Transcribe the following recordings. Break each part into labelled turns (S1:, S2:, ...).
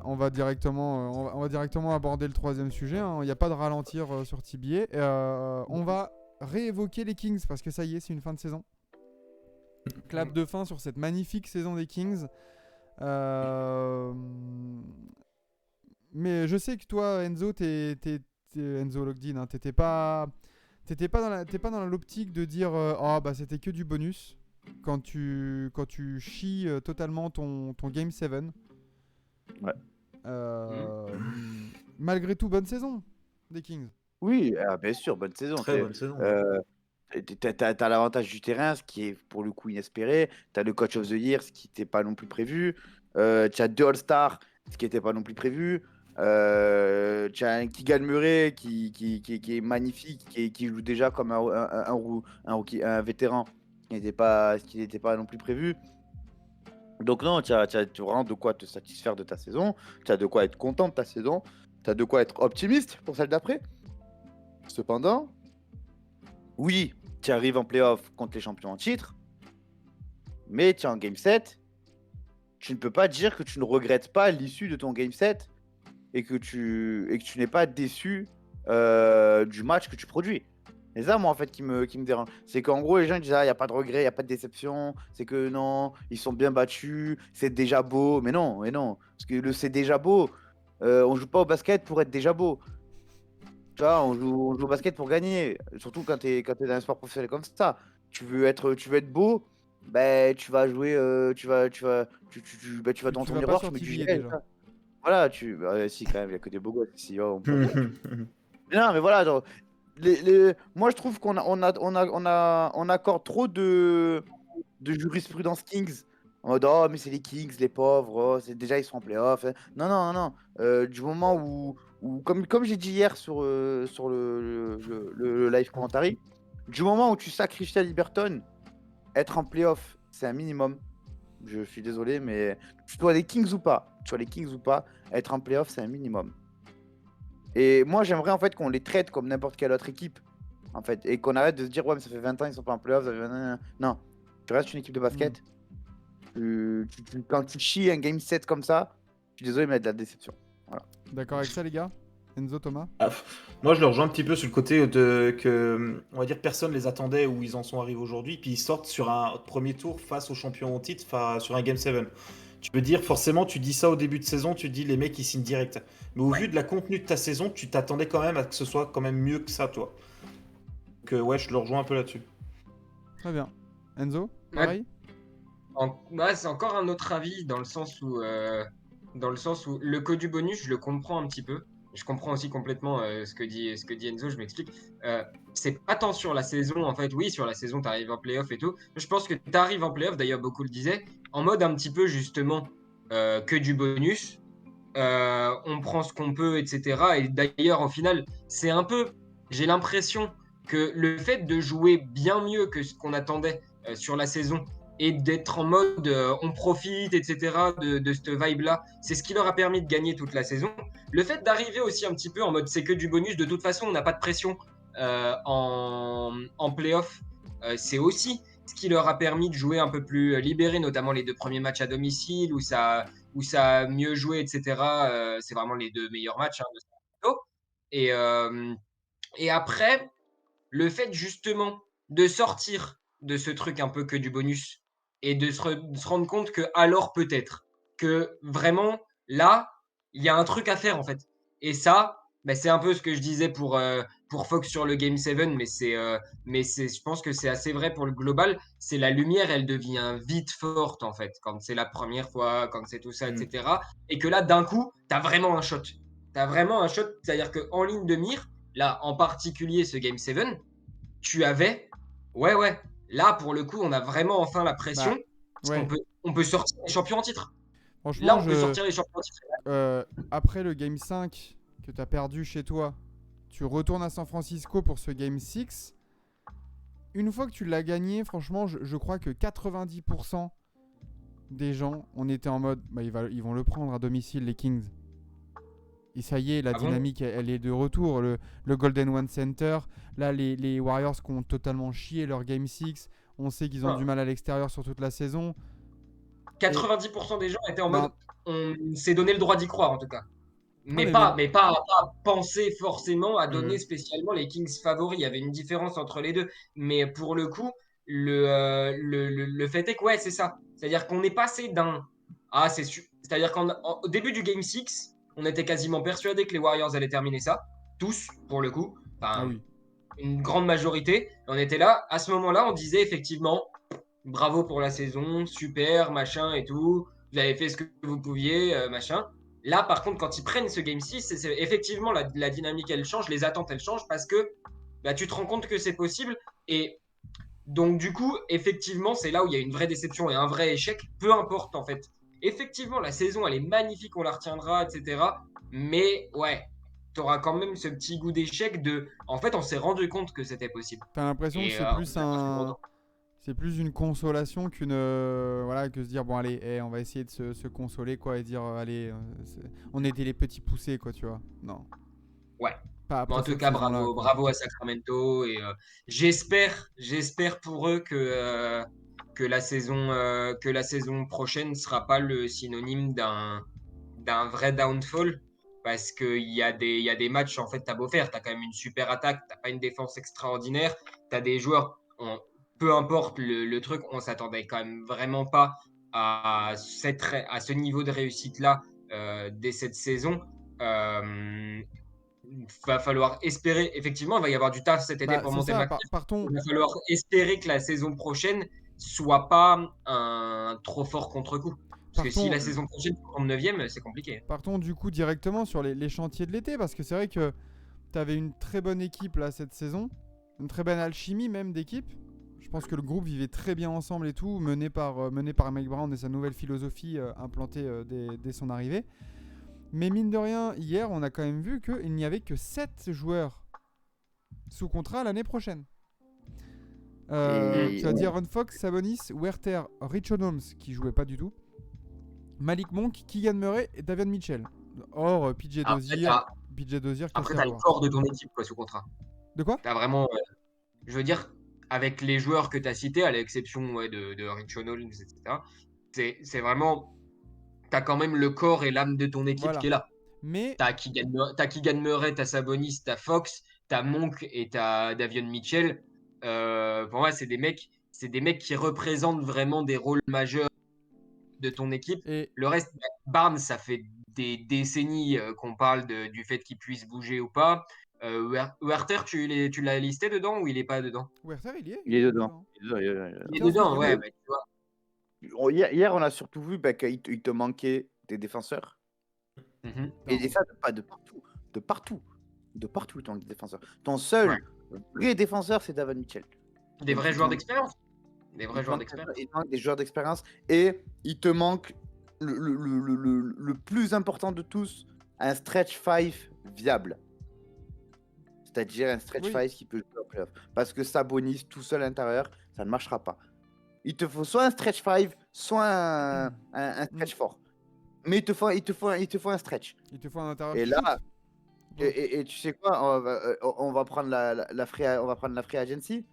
S1: on va directement aborder le troisième sujet. Il n'y a pas de ralentir sur TBA. On va réévoquer les Kings parce que ça y est, c'est une fin de saison. Clap de fin sur cette magnifique saison des Kings. Mais je sais que toi, Enzo, t'es Enzo Logdin, hein, t'es pas dans l'optique de dire oh bah c'était que du bonus quand tu chies totalement ton Game 7.
S2: Ouais.
S1: Malgré tout, bonne saison des Kings.
S2: Oui, bien sûr, bonne saison.
S3: Très bonne saison.
S2: T'as l'avantage du terrain, ce qui est pour le coup inespéré. T'as le coach of the year, ce qui n'était pas non plus prévu. T'as deux All-Stars, ce qui n'était pas non plus prévu. T'as un Keegan Murray qui est magnifique, qui joue déjà comme un vétéran, ce qui n'était pas non plus prévu. Donc non, tu as vraiment de quoi te satisfaire de ta saison. Tu as de quoi être content de ta saison. Tu as de quoi être optimiste pour celle d'après. Cependant, oui, tu arrives en playoff contre les champions en titre, mais tu es en game 7. Tu ne peux pas dire que tu ne regrettes pas l'issue de ton game 7 et que tu n'es pas déçu du match que tu produis. C'est ça, moi, en fait, qui me dérange. C'est qu'en gros, les gens disent, il n'y a pas de regret, il n'y a pas de déception. C'est que non, ils sont bien battus, c'est déjà beau. Mais non. Parce que c'est déjà beau. On joue pas au basket pour être déjà beau. Tu vois, on joue au basket pour gagner. Surtout quand t'es dans un sport professionnel comme ça. Tu veux être beau, ben tu vas jouer, tu vas dans
S1: Tu
S2: ton
S1: vas pas
S2: miroir,
S1: sur
S2: tu mets du
S1: TBA
S2: gel.
S1: déjà.
S2: Voilà, si quand même, il y a que des beaux gosses ici. Oh, Mais non, mais voilà, genre, moi je trouve on accorde trop de jurisprudence Kings. En mode, oh, mais c'est les Kings, les pauvres, oh, déjà ils sont en playoff. Non. Du moment où comme j'ai dit hier sur le live commentary, du moment où tu sacrifies à Liberton, être en playoff, c'est un minimum. Je suis désolé, mais tu sois les Kings ou pas, être en playoff, c'est un minimum. Et moi, j'aimerais en fait qu'on les traite comme n'importe quelle autre équipe, en fait, et qu'on arrête de se dire, ouais, mais ça fait 20 ans, ils sont pas en playoff, ça fait 20 ans. Non, tu restes une équipe de basket. Quand tu chies un game set comme ça, je suis désolé, mais il y a de la déception. Voilà.
S1: D'accord avec ça, les gars? Enzo, Thomas?
S3: Moi, je le rejoins un petit peu sur le côté que, on va dire, personne les attendait où ils en sont arrivés aujourd'hui. Puis ils sortent sur un premier tour face aux champions au titre, sur un Game 7. Tu peux dire, forcément, tu dis ça au début de saison, tu dis les mecs ils signent direct. Mais au vu de la contenu de ta saison, tu t'attendais quand même à que ce soit quand même mieux que ça, toi. Donc, ouais, je le rejoins un peu là-dessus.
S1: Très bien. Enzo, pareil?
S4: C'est encore un autre avis dans le sens où le code du bonus, je le comprends un petit peu. Je comprends aussi complètement ce que dit Enzo, je m'explique. C'est pas tant sur la saison, en fait. Oui, sur la saison, tu arrives en playoff et tout. Je pense que tu arrives en playoff, d'ailleurs, beaucoup le disaient, en mode un petit peu justement que du bonus. On prend ce qu'on peut, etc. Et d'ailleurs, au final, c'est un peu, j'ai l'impression que le fait de jouer bien mieux que ce qu'on attendait sur la saison et d'être en mode on profite, etc., de cette vibe-là, c'est ce qui leur a permis de gagner toute la saison. Le fait d'arriver aussi un petit peu en mode c'est que du bonus, de toute façon, on n'a pas de pression en playoff, c'est aussi ce qui leur a permis de jouer un peu plus libéré, notamment les deux premiers matchs à domicile où ça a mieux joué, etc. C'est vraiment les deux meilleurs matchs de ce plateau. Et après, le fait justement de sortir de ce truc un peu que du bonus et de se rendre compte que alors peut-être que vraiment là, il y a un truc à faire en fait. Et ça, c'est un peu ce que je disais pour Fox sur le Game 7, je pense que c'est assez vrai pour le global. C'est la lumière, elle devient vite forte en fait, quand c'est la première fois, quand c'est tout ça, etc. Et que là, d'un coup, tu as vraiment un shot. Tu as vraiment un shot, c'est-à-dire qu'en ligne de mire, là, en particulier ce Game 7, tu avais, ouais, là, pour le coup, on a vraiment enfin la pression, parce
S1: Ouais.
S4: on peut sortir les champions en titre.
S1: Franchement,
S4: Là, on peut sortir les champions en titre.
S1: après le Game 5 que tu as perdu chez toi, tu retournes à San Francisco pour ce Game 6. Une fois que tu l'as gagné, franchement, je crois que 90% des gens, on était en mode, ils vont le prendre à domicile, les Kings. Et ça y est, la dynamique, elle est de retour. Le Golden One Center, là, les Warriors qui ont totalement chié leur Game 6. On sait qu'ils ont du mal à l'extérieur sur toute la saison.
S4: 90% des gens étaient en mode on s'est donné le droit d'y croire en tout cas.
S1: mais
S4: Mais pas penser forcément à donner
S3: Mhm.
S4: spécialement les Kings favoris. Il y avait une différence entre les deux. Mais pour le coup, le fait est que ouais, c'est ça. C'est-à-dire qu'on est passé d'un. Ah, c'est-à-dire qu'au début du Game 6, on était quasiment persuadé que les Warriors allaient terminer ça. Tous, pour le coup.
S1: Ah
S4: Enfin,
S1: oui.
S4: une grande majorité. On était là. À ce moment-là, on disait effectivement bravo pour la saison, super, machin et tout. Vous avez fait ce que vous pouviez, machin. Là, par contre, quand ils prennent ce Game 6, effectivement la dynamique, elle change, les attentes, elles changent parce que bah, tu te rends compte que c'est possible. Et donc, du coup, effectivement, c'est là où il y a une vraie déception et un vrai échec, peu importe en fait. Effectivement, la saison, elle est magnifique, on la retiendra, etc. Mais ouais, tu auras quand même ce petit goût d'échec de. En fait, on s'est rendu compte que c'était possible.
S1: T'as l'impression que
S4: Et
S1: c'est
S4: on
S1: plus
S4: n'a pas fait le
S1: un.
S4: retour.
S1: C'est plus une consolation qu'une. Voilà, que se dire, bon, allez, on va essayer de se consoler, quoi, et dire, allez, on était les petits poussés, quoi, tu vois. Non.
S4: Ouais.
S1: Pas
S4: Mais en
S1: après
S4: tout
S1: cette
S4: cas,
S1: saison-là,
S4: bravo,
S1: quoi.
S4: bravo à Sacramento. Et j'espère pour eux que la saison prochaine ne sera pas le synonyme d'un vrai downfall. Parce il y a des matchs, en fait, t'as beau faire, t'as quand même une super attaque, t'as pas une défense extraordinaire, t'as des joueurs, peu importe le truc, on s'attendait quand même vraiment pas à ce niveau de réussite-là dès cette saison. Euh, va falloir espérer, effectivement, il va y avoir du taf cet été
S1: Bah,
S4: pour
S1: c'est
S4: monter le
S1: ça,
S4: McNair.
S1: partons.
S4: Il va falloir espérer que la saison prochaine soit pas un trop fort contre-coup. Parce que si
S1: Partons,
S4: la saison prochaine tu 9e, c'est compliqué.
S1: partons du coup directement sur les chantiers de l'été, parce que c'est vrai que t'avais une très bonne équipe là cette saison, une très bonne alchimie même d'équipe. Je pense que le groupe vivait très bien ensemble et tout, mené par Mike Brown et sa nouvelle philosophie implantée dès son arrivée. Mais mine de rien, hier, on a quand même vu qu'il n'y avait que 7 joueurs sous contrat l'année prochaine.
S2: Et
S1: Tu as dit Aaron Fox, Sabonis, Werther, Richard Holmes qui jouait pas du tout, Malik Monk, Keegan Murray et Davion Mitchell. Or, PJ
S4: Après,
S1: Dozier,
S4: après,
S1: Kessler
S4: t'as le
S1: Edwards.
S4: corps de ton équipe quoi, sous contrat.
S1: De quoi?
S4: T'as vraiment, je veux dire, avec les joueurs que tu as cités, à l'exception ouais, de Richard Holmes, etc., c'est vraiment, t'as quand même le corps et l'âme de ton équipe qui
S1: Voilà.
S4: est là.
S1: Mais
S4: T'as Keegan Murray, t'as Sabonis, t'as Fox, t'as Monk et t'as Davion Mitchell. Pour moi, c'est des mecs qui représentent vraiment des rôles majeurs de ton équipe.
S1: et
S4: Le reste, Barnes, ça fait des décennies qu'on parle du fait qu'il puisse bouger ou pas. Werther, tu l'as listé dedans ou il est pas dedans?
S1: Werther, il y est,
S2: il est dedans.
S1: dedans.
S2: Il est dedans, il est dedans.
S4: Il est
S1: 15
S4: dedans,
S1: millions.
S4: ouais. Bah, tu vois.
S2: Hier, on a surtout vu qu'il te manquait des défenseurs.
S4: Mhm.
S2: Et ça, pas de partout. De partout. De partout, ton défenseur. Ton seul vrai défenseur, c'est Davion Mitchell.
S4: Des
S2: Donc,
S4: vrais
S2: il te
S4: joueurs
S2: manque-
S4: d'expérience. Des
S2: il
S4: vrais
S2: te
S4: joueurs
S2: manque-
S4: d'expérience.
S2: il te manque des joueurs d'expérience. Et il te manque le plus important de tous, un stretch 5 viable. C'est-à-dire un stretch
S1: Oui.
S2: 5 qui peut jouer en playoff. Parce que Sabonis tout seul à l'intérieur, ça ne marchera pas. Il te faut soit un stretch 5, soit un stretch 4. Mais il te faut un stretch.
S1: Il te faut un intérieur
S2: Et
S1: qui
S2: là,
S1: shoot.
S2: et tu sais quoi, on va prendre on va prendre la free agency.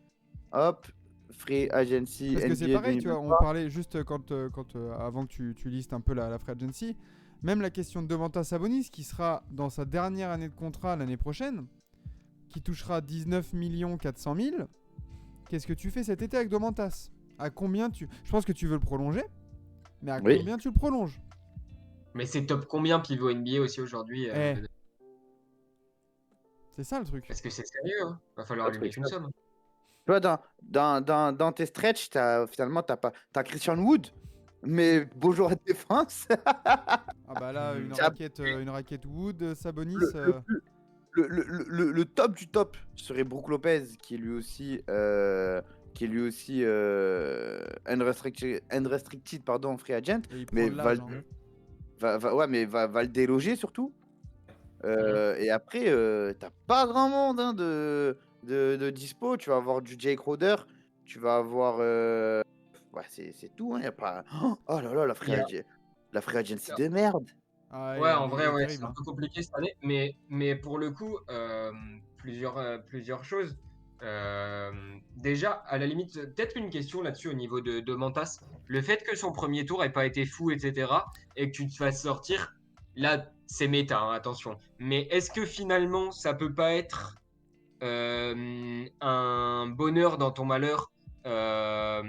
S2: Hop, free agency
S1: Parce que c'est
S2: NBA
S1: pareil, tu vois, on
S2: 2023.
S1: parlait juste avant que tu listes un peu la free agency, même la question de Domantas Sabonis qui sera dans sa dernière année de contrat l'année prochaine, qui touchera 19 400 000. Qu'est-ce que tu fais cet été avec Domantas? À combien tu... Je pense que tu veux le prolonger, mais à
S2: Oui.
S1: combien tu le prolonges?
S4: Mais c'est top combien pivot NBA aussi aujourd'hui
S1: C'est ça le truc.
S4: Parce que c'est sérieux, hein. Va falloir lui mettre une somme.
S2: Tu vois, dans tes stretch, finalement, t'as Christian Wood, mais beau joueur de défense.
S1: Ah bah là, une
S2: Tiens,
S1: raquette Wood, Sabonis...
S2: le top du top serait Brook Lopez, qui est lui aussi, unrestricted, pardon, free agent,
S1: et il prend
S2: mais
S1: de l'âge, hein.
S2: va le déloger surtout. Et après, t'as pas grand monde hein, de dispo. Tu vas avoir du Jake Crowder, tu vas avoir. Ouais, c'est tout. Hein, y a pas... Oh là là, la free agency de merde.
S1: Ah,
S4: Ouais, en
S1: elle
S4: vrai,
S1: est
S4: c'est
S1: terrible,
S4: un
S1: hein.
S4: peu compliqué cette année. Mais pour le coup, plusieurs choses. Déjà, à la limite, peut-être une question là-dessus au niveau de Mantas. Le fait que son premier tour ait pas été fou, etc., et que tu te fasses sortir, là, c'est méta, hein, attention. Mais est-ce que finalement, ça peut pas être un bonheur dans ton malheur euh,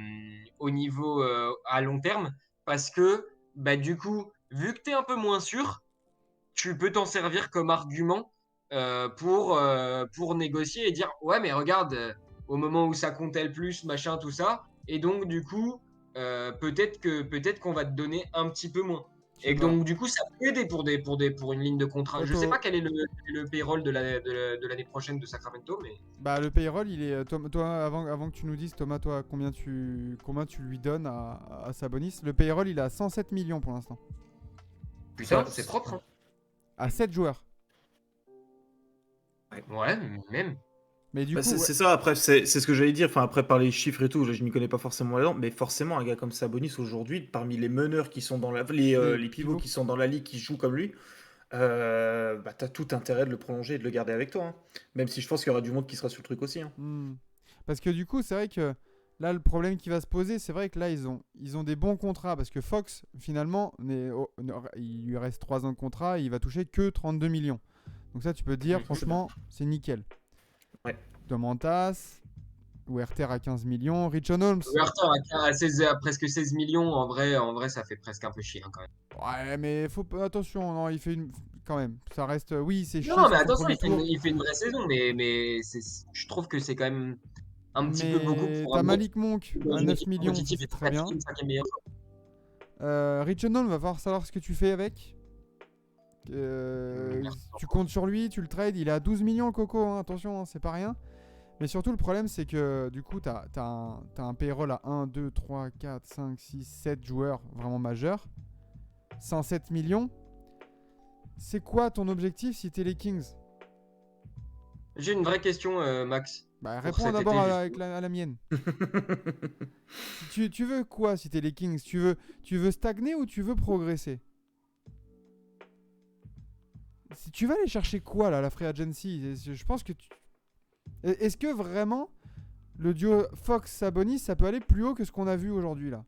S4: au niveau à long terme? Parce que, bah, du coup, vu que tu es un peu moins sûr, tu peux t'en servir comme argument pour négocier et dire ouais mais regarde au moment où ça comptait le plus machin tout ça et donc du coup peut-être qu'on va te donner un petit peu moins
S1: Je sais
S4: et
S1: pas.
S4: donc du coup ça peut aider pour une ligne de contrat. Je sais pas
S1: Otto,
S4: quel est le payroll de l'année prochaine de Sacramento mais
S1: bah le payroll, il est. Toi, avant que tu nous dises, Thomas, toi, combien tu lui donnes à Sabonis? Le payroll, il est à 107 millions pour l'instant.
S4: putain c'est propre hein.
S1: À 7 joueurs.
S4: Ouais même
S1: Mais du
S3: Bah,
S1: coup,
S3: c'est
S1: ouais.
S3: c'est ça, après, c'est ce que j'allais dire. Enfin, après, par les chiffres et tout, je m'y connais pas forcément là-dedans, mais forcément, un gars comme Sabonis aujourd'hui, parmi les meneurs qui sont dans
S1: Les
S3: les pivots
S1: pivots.
S3: qui sont dans la ligue, qui jouent comme lui, bah, t'as tout intérêt de le prolonger et de le garder avec toi, hein. Même si je pense qu'il y aura du monde qui sera sur le truc aussi, hein.
S1: Parce que du coup, c'est vrai que là, le problème qui va se poser, c'est vrai que là, ils ont des bons contrats. Parce que Fox, finalement, il lui reste 3 ans de contrat et il va toucher que 32 millions. Donc ça, tu peux te dire, franchement, c'est nickel.
S3: Ouais.
S1: Domantas, Werther à 15 millions, Richon Holmes.
S4: Werther à presque 16 millions en vrai ça fait presque un peu chier hein, quand même.
S1: Ouais, mais faut pas. Attention, non, il fait une. Quand même, ça reste. Oui, c'est chier
S4: Non, mais
S1: sur son
S4: attention,
S1: premier tour.
S4: il fait une vraie saison, mais je trouve que c'est quand même un petit peu beaucoup
S1: Mais
S4: pour un
S1: t'as
S4: mec
S1: Malik Monk
S4: dans
S1: à
S4: une
S1: 9
S4: équipe
S1: millions, ça
S4: compétitive et
S1: c'est
S4: ton
S1: très bien.
S4: quatrième, cinquième meilleur.
S1: Richon Holmes, va falloir savoir ce que tu fais avec.
S4: Merci.
S1: Tu comptes sur lui, tu le trades, il est à 12 millions le coco, hein, attention, hein, c'est pas rien. Mais surtout le problème c'est que du coup t'as un payroll à 1, 2, 3, 4, 5, 6, 7 joueurs vraiment majeurs. 107 millions. C'est quoi ton objectif si t'es les Kings?
S4: J'ai une vraie question, Max,
S1: Bah
S4: pour
S1: réponds
S4: cet
S1: d'abord
S4: été,
S1: avec à la mienne. Tu veux quoi si t'es les Kings? Tu veux stagner ou tu veux progresser? Si tu vas aller chercher quoi là, la free agency? Je pense que est-ce que vraiment le duo Fox-Sabonis ça peut aller plus haut que ce qu'on a vu aujourd'hui là?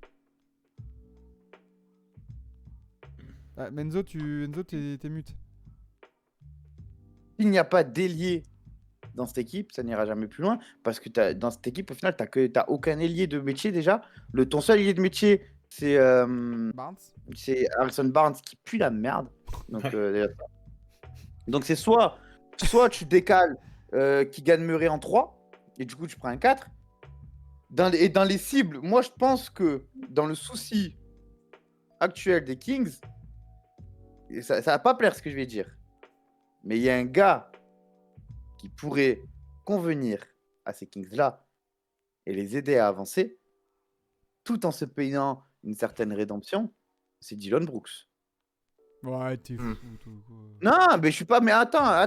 S1: Ah, Enzo, t'es mute.
S2: Il n'y a pas d'ailier dans cette équipe, ça n'ira jamais plus loin. Parce que dans cette équipe, au final, t'as aucun ailier de métier déjà. Ton seul ailier de métier,
S1: Barnes.
S2: c'est Harrison Barnes qui pue la merde. Donc,
S3: Ouais.
S2: déjà, donc c'est soit tu décales qui gagne Murray en 3, et du coup tu prends un 4. Et dans les cibles, moi je pense que dans le souci actuel des Kings, et ça va pas plaire ce que je vais dire, mais il y a un gars qui pourrait convenir à ces Kings-là et les aider à avancer, tout en se payant une certaine rédemption, c'est Dillon Brooks.
S1: Ouais, t'es fou.
S2: Non, mais je suis pas. Mais attends.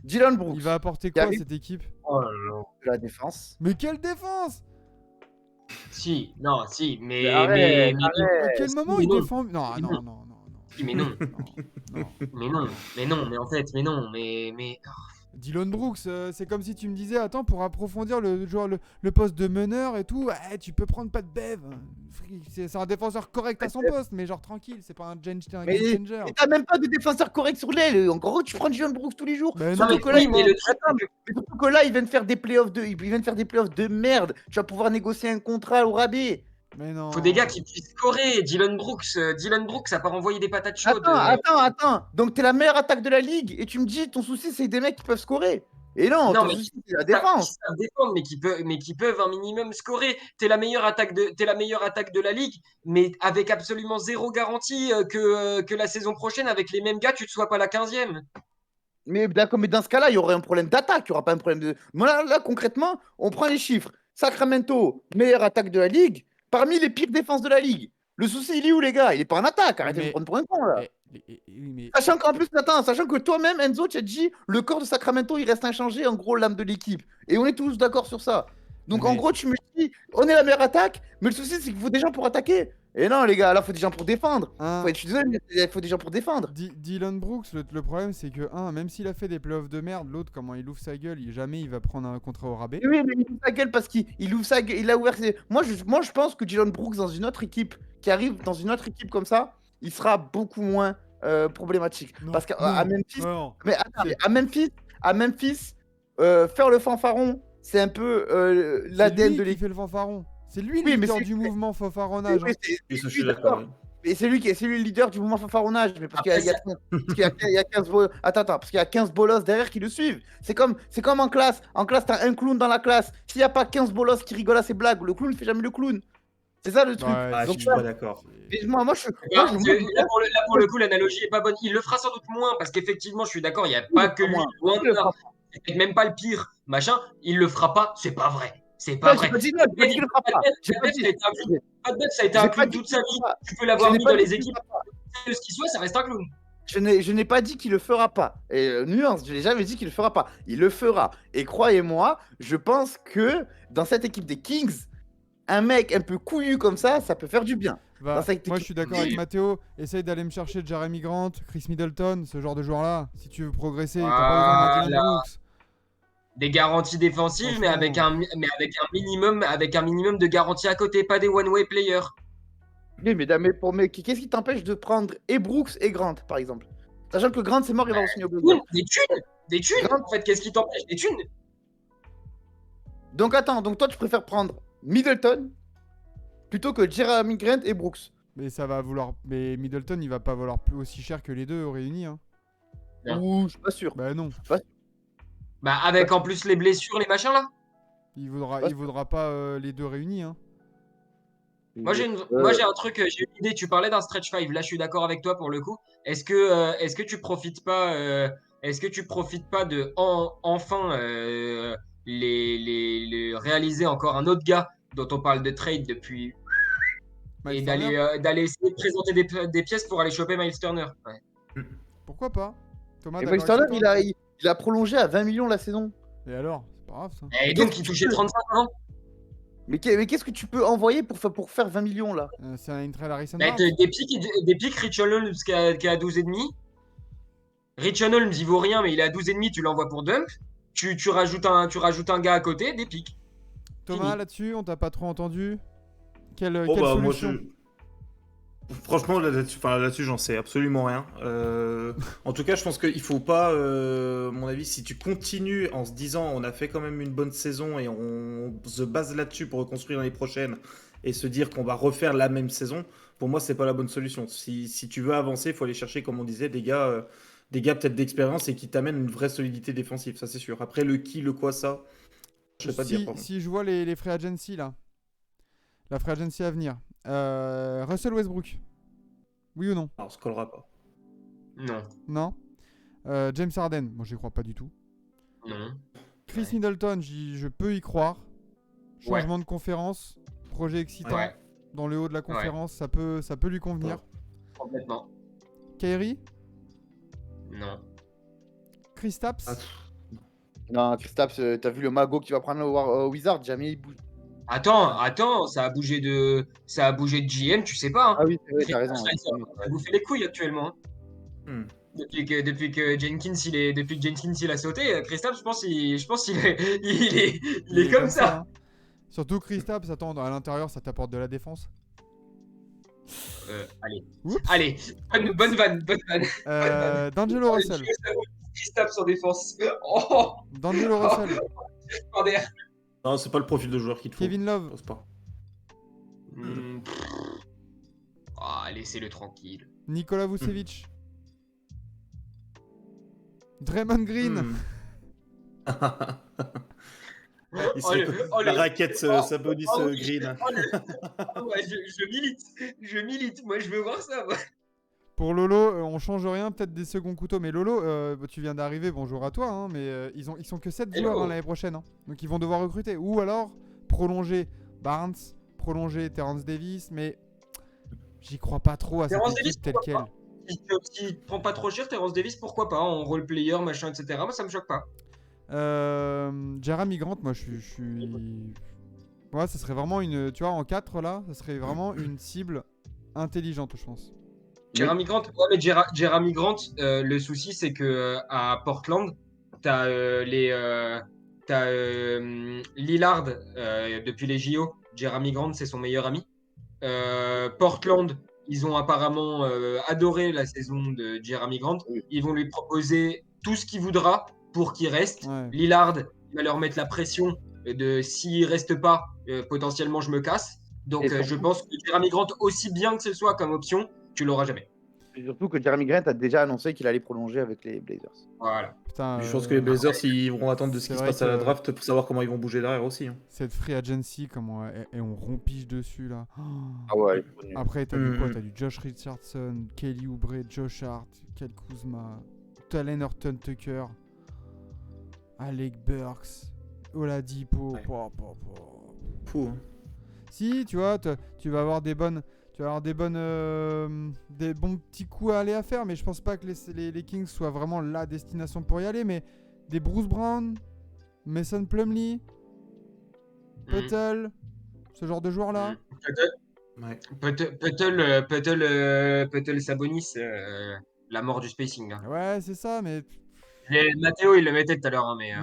S2: Dillon Brooks,
S1: Il va apporter
S2: qui
S1: quoi à
S2: arrive
S1: cette équipe?
S4: Oh là là.
S2: de la défense.
S1: Mais quelle défense!
S4: Si, non, si,
S2: Mais arrête.
S1: À quel
S4: si,
S1: moment
S4: mais
S1: il
S4: non.
S1: défend? Non,
S4: Mais
S1: non,
S4: non.
S1: non, non, non.
S4: Si, mais non,
S1: Non.
S4: mais non, mais en fait, mais non, mais
S1: Dillon Brooks, c'est comme si tu me disais, attends, pour approfondir le poste de meneur et tout, tu peux prendre pas de Bev. C'est un défenseur correct à son poste, mais genre tranquille, c'est pas un game
S2: Mais
S1: changer.
S2: t'as même pas de défenseur correct sur l'aile. En gros, tu prends Dillon Brooks tous les jours.
S1: Mais
S4: non,
S1: non,
S4: mais oui, mais le truc,
S2: Attends, mais surtout que là, il vient de faire des playoffs de merde. Tu vas pouvoir négocier un contrat au rabais.
S1: mais non.
S4: faut des gars qui puissent scorer. Dylan Brooks, ça part envoyer des patates chaudes.
S2: Attends. Donc, t'es la meilleure attaque de la ligue et tu me dis ton souci, c'est des mecs qui peuvent scorer. Et non,
S4: Non,
S2: ton
S4: mais
S2: souci, c'est la
S4: qui
S2: défense.
S4: savent défendre, mais qui peuvent un minimum scorer. T'es la meilleure attaque de la ligue, mais avec absolument zéro garantie que la saison prochaine, avec les mêmes gars, tu ne sois pas la 15e.
S2: Mais d'accord, mais dans ce cas-là, il y aurait un problème d'attaque. Il n'y aura pas un problème de. Moi, là, concrètement, on prend les chiffres. Sacramento, meilleure attaque de la ligue, parmi les pires défenses de la ligue. Le souci, il est où, les gars? Il est pas en attaque. Arrêtez de me prendre pour un con, là.
S1: Oui, mais
S2: Sachant qu'en plus, attends, sachant que toi-même, Enzo, tu as dit le corps de Sacramento, il reste inchangé, en gros, l'âme de l'équipe. Et on est tous d'accord sur ça. Donc, en
S1: Mais-
S2: gros, tu me dis, on est la meilleure attaque, mais le souci, c'est qu'il faut des gens pour attaquer. Et non, les gars, là, faut des gens pour défendre.
S1: Un-
S2: Je suis désolé, mais il faut des gens pour défendre.
S1: Dylan Brooks, le problème c'est que, même s'il a fait des playoffs de merde, l'autre, comment il ouvre sa gueule, jamais il va prendre un contrat au rabais.
S2: Oui, mais il ouvre sa gueule parce qu'il ouvre sa gueule. Il a ouvert ses... moi, je pense que Dylan Brooks, dans une autre équipe, qui arrive dans une autre équipe comme ça, il sera beaucoup moins problématique.
S1: Non,
S2: Parce qu'à
S1: non,
S2: Memphis,
S1: non.
S2: mais attends,
S1: C'est-
S2: à Memphis, faire le fanfaron, c'est un peu
S1: C'est
S2: l'ADN
S1: lui
S2: de
S1: qui
S2: l'équipe.
S1: fait le fanfaron. C'est lui le
S2: Oui, mais
S1: leader
S2: c'est-
S1: du mouvement fanfaronnage.
S2: Oui,
S1: hein.
S3: Oui, ça, je
S2: oui,
S3: suis d'accord. oui.
S2: Et c'est lui le leader du mouvement fanfaronnage. Mais parce qu'il y a,
S4: Après,
S2: parce qu'il y a, il y a 15 attends, parce qu'il y a 15 bolos derrière qui le suivent. C'est comme en classe. En classe, t'as un clown dans la classe. S'il n'y a pas 15 bolos qui rigolent à ses blagues, le clown ne fait jamais le clown. C'est ça le truc.
S1: Ouais,
S3: Ah, je
S2: Donc,
S3: suis pas d'accord.
S2: et moi, je,
S4: Là,
S2: moi,
S4: là, pour le coup, l'analogie est pas bonne. Il le fera sans doute moins, parce qu'effectivement, je suis d'accord, il n'y a pas que lui,
S2: moi,
S4: loin
S2: je
S4: de
S2: le
S4: là.
S2: fera pas.
S4: C'est peut-être même pas le pire, machin. Il le fera pas, c'est pas vrai. C'est
S2: Non,
S4: pas
S2: j'ai
S4: vrai.
S2: pas dit non, j'ai pas dit qu'il le fera pas. J'ai pas dit.
S4: Pat Bev, ça a été
S2: J'ai
S4: un
S2: pas
S4: clown
S2: dit
S4: toute
S2: qu'il
S4: sa
S2: le
S4: vie.
S2: fera pas.
S4: Tu peux l'avoir
S2: Je n'ai
S4: mis
S2: pas
S4: dans
S2: dit
S4: les
S2: qu'il le
S4: équipes.
S2: fera pas.
S4: De ce qu'il soit, ça reste un clown.
S2: Je n'ai pas dit qu'il le fera pas. Et nuance, je n'ai jamais dit qu'il le fera pas. Il le fera. Et croyez-moi, je pense que dans cette équipe des Kings, un mec un peu couillu comme ça peut faire du bien.
S1: Va,
S2: Dans cette
S1: moi je
S2: équipe.
S1: suis d'accord avec Mathéo. Essaye d'aller me chercher Jeremy Grant, Chris Middleton, ce genre de joueur-là. Si tu veux progresser, t'as pas besoin d'un Dylan
S4: Voilà.
S1: Brooks.
S4: Des garanties défensives, mais avec
S1: Franchement.
S4: un minimum de garanties à côté, pas des one-way players.
S2: Oui, mais qu'est-ce qui t'empêche de prendre et Brooks et Grant, par exemple? Sachant que Grant, c'est mort, il va signer au Blazers.
S4: Des thunes. En fait, qu'est-ce qui t'empêche? Des thunes.
S2: Donc attends, toi tu préfères prendre Middleton plutôt que Jeremy Grant et Brooks.
S1: Mais ça va vouloir. Mais Middleton, il va pas valoir plus aussi cher que les deux réunis. Hein.
S4: Non.
S2: Ouh, je suis pas sûr.
S1: Bah non.
S4: Bah, avec en plus les blessures, les machins là.
S1: Il vaudra pas les deux réunis. Hein.
S4: Moi j'ai un truc, j'ai une idée. Tu parlais d'un stretch 5. Là, je suis d'accord avec toi pour le coup. Est-ce que tu profites pas, de enfin réaliser encore un autre gars dont on parle de trade depuis et
S1: Miles Turner,
S4: d'aller essayer de présenter des pièces pour aller choper Miles Turner. Ouais.
S1: pourquoi pas Thomas,
S2: Et
S1: d'accord
S2: Miles
S1: avec
S2: Turner,
S1: toi
S2: il a prolongé à 20 millions la saison.
S1: Et alors C'est pas grave ça.
S4: Et donc il touchait 35 ans.
S2: Mais qu'est-ce que tu peux envoyer pour faire 20 millions là?
S1: C'est un Intrel Harrison
S4: Bah,
S1: Barnes.
S4: des pics Rich Holmes qui est à 12,5. Rich Holmes, il vaut rien, mais il est à 12,5, tu l'envoies pour dump. Tu rajoutes un gars à côté, des pics.
S1: Thomas,
S4: fini.
S1: là-dessus, on t'a pas trop entendu. Quelle
S3: Oh, bah, moi,
S1: solution
S3: franchement, là-dessus, j'en sais absolument rien. En tout cas, je pense qu'il faut pas, à mon avis, si tu continues en se disant on a fait quand même une bonne saison et on se base là-dessus pour reconstruire l'année prochaine et se dire qu'on va refaire la même saison, pour moi, c'est pas la bonne solution. Si tu veux avancer, il faut aller chercher, comme on disait, des gars peut-être d'expérience et qui t'amènent une vraie solidité défensive, ça c'est sûr. Après, le qui, le quoi, ça, je sais pas dire. Pardon.
S1: Si je vois les free agency là, la free agency à venir, Russell Westbrook, oui ou non?
S3: Alors, on se collera pas.
S4: Non.
S1: Non. James Harden, moi j'y crois pas du tout.
S4: Non.
S1: Chris
S4: Ouais.
S1: Middleton, je peux y croire. Changement de conférence, projet excitant.
S4: Ouais.
S1: Dans le haut de la conférence, ça peut lui convenir.
S4: Complètement.
S1: Kyrie,
S4: Non.
S1: Kristaps,
S3: Ah,
S2: Non, Kristaps, t'as vu le magot qui va prendre le Wizard? Jamais il bouge.
S4: Attends, ça a bougé de GM, tu sais pas. Hein.
S2: Ah oui, c'est vrai, t'as raison.
S4: Ça a bouffé les couilles actuellement. Hein.
S3: Hmm.
S4: Depuis que Jenkins il a sauté, Kristaps, je pense qu'il est comme ça.
S1: hein. Surtout Kristaps, attends, à l'intérieur, ça t'apporte de la défense.
S4: Allez,
S1: Oups.
S4: allez, bonne vanne.
S1: D'Angelo Russell.
S4: Kristaps en défense. Oh,
S1: D'Angelo Russell.
S4: Corner.
S3: Non, c'est pas le profil de joueur qu'il te faut.
S1: Kevin
S3: Je
S1: Love.
S3: pense pas.
S4: Laissez-le tranquille.
S1: Nikola Vucevic. Draymond Green.
S3: Il la raquette Sabonis Green.
S4: Ouais, je milite. Moi, je veux voir ça. Moi.
S1: Pour Lolo, on change rien, peut-être des seconds couteaux. Mais Lolo, tu viens d'arriver, bonjour à toi. Hein, mais ils sont que 7
S4: Hello.
S1: joueurs l'année prochaine. Hein, donc ils vont devoir recruter. Ou alors prolonger Barnes, prolonger Terrence Davis. Mais j'y crois pas trop à cette
S4: Terrence
S1: équipe
S4: Davis,
S1: telle
S4: pourquoi
S1: quelle.
S4: pas S'il prend pas trop cher, Terrence Davis, pourquoi pas en role player, machin, etc. Moi, ça me choque pas.
S1: Jeremy Grant, moi je suis. Ouais, ça serait vraiment une. Tu vois, en 4 là, ça serait vraiment une cible intelligente, je pense.
S4: Jeremy Grant, ouais, mais Jeremy Grant, le souci c'est que à Portland, t'as Lillard depuis les JO. Jeremy Grant, c'est son meilleur ami. Portland, ils ont apparemment adoré la saison de Jeremy Grant.
S2: Oui.
S4: Ils vont lui proposer tout ce qu'il voudra pour qu'il reste.
S1: Ouais.
S4: Lillard, il va leur mettre la pression de s'il reste pas, potentiellement je me casse. Donc
S2: Et surtout-
S4: je pense que Jeremy Grant, aussi bien que ce soit comme option, tu l'auras jamais.
S2: Et surtout que Jeremy Grant a déjà annoncé qu'il allait prolonger avec les Blazers.
S4: Voilà.
S1: Putain,
S3: Je pense que les Blazers, ils vont attendre de ce
S1: c'est
S3: qui se
S1: vrai
S3: passe à la
S1: que-
S3: draft pour savoir comment ils vont bouger derrière aussi. Hein.
S1: cette free agency, comment et on rompige dessus là. Oh.
S2: Ah ouais.
S1: Après, t'as du quoi?
S3: Mhm.
S1: T'as du Josh Richardson, Kelly Oubre, Josh Hart, Kyle Kuzma, Talen Horton Tucker, Alec Burks, Oladipo.
S3: Ouais. Fou. Hein.
S1: Si, tu vois, tu vas avoir des bons petits coups à aller à faire, mais je pense pas que les Kings soient vraiment la destination pour y aller. Mais des Bruce Brown, Mason Plumlee, Puttle, ce genre de joueurs là.
S3: Ouais.
S4: Puttle Sabonis, la mort du spacing. Hein.
S1: Ouais, c'est ça, mais.
S4: Mathéo, il le mettait tout à l'heure, hein, mais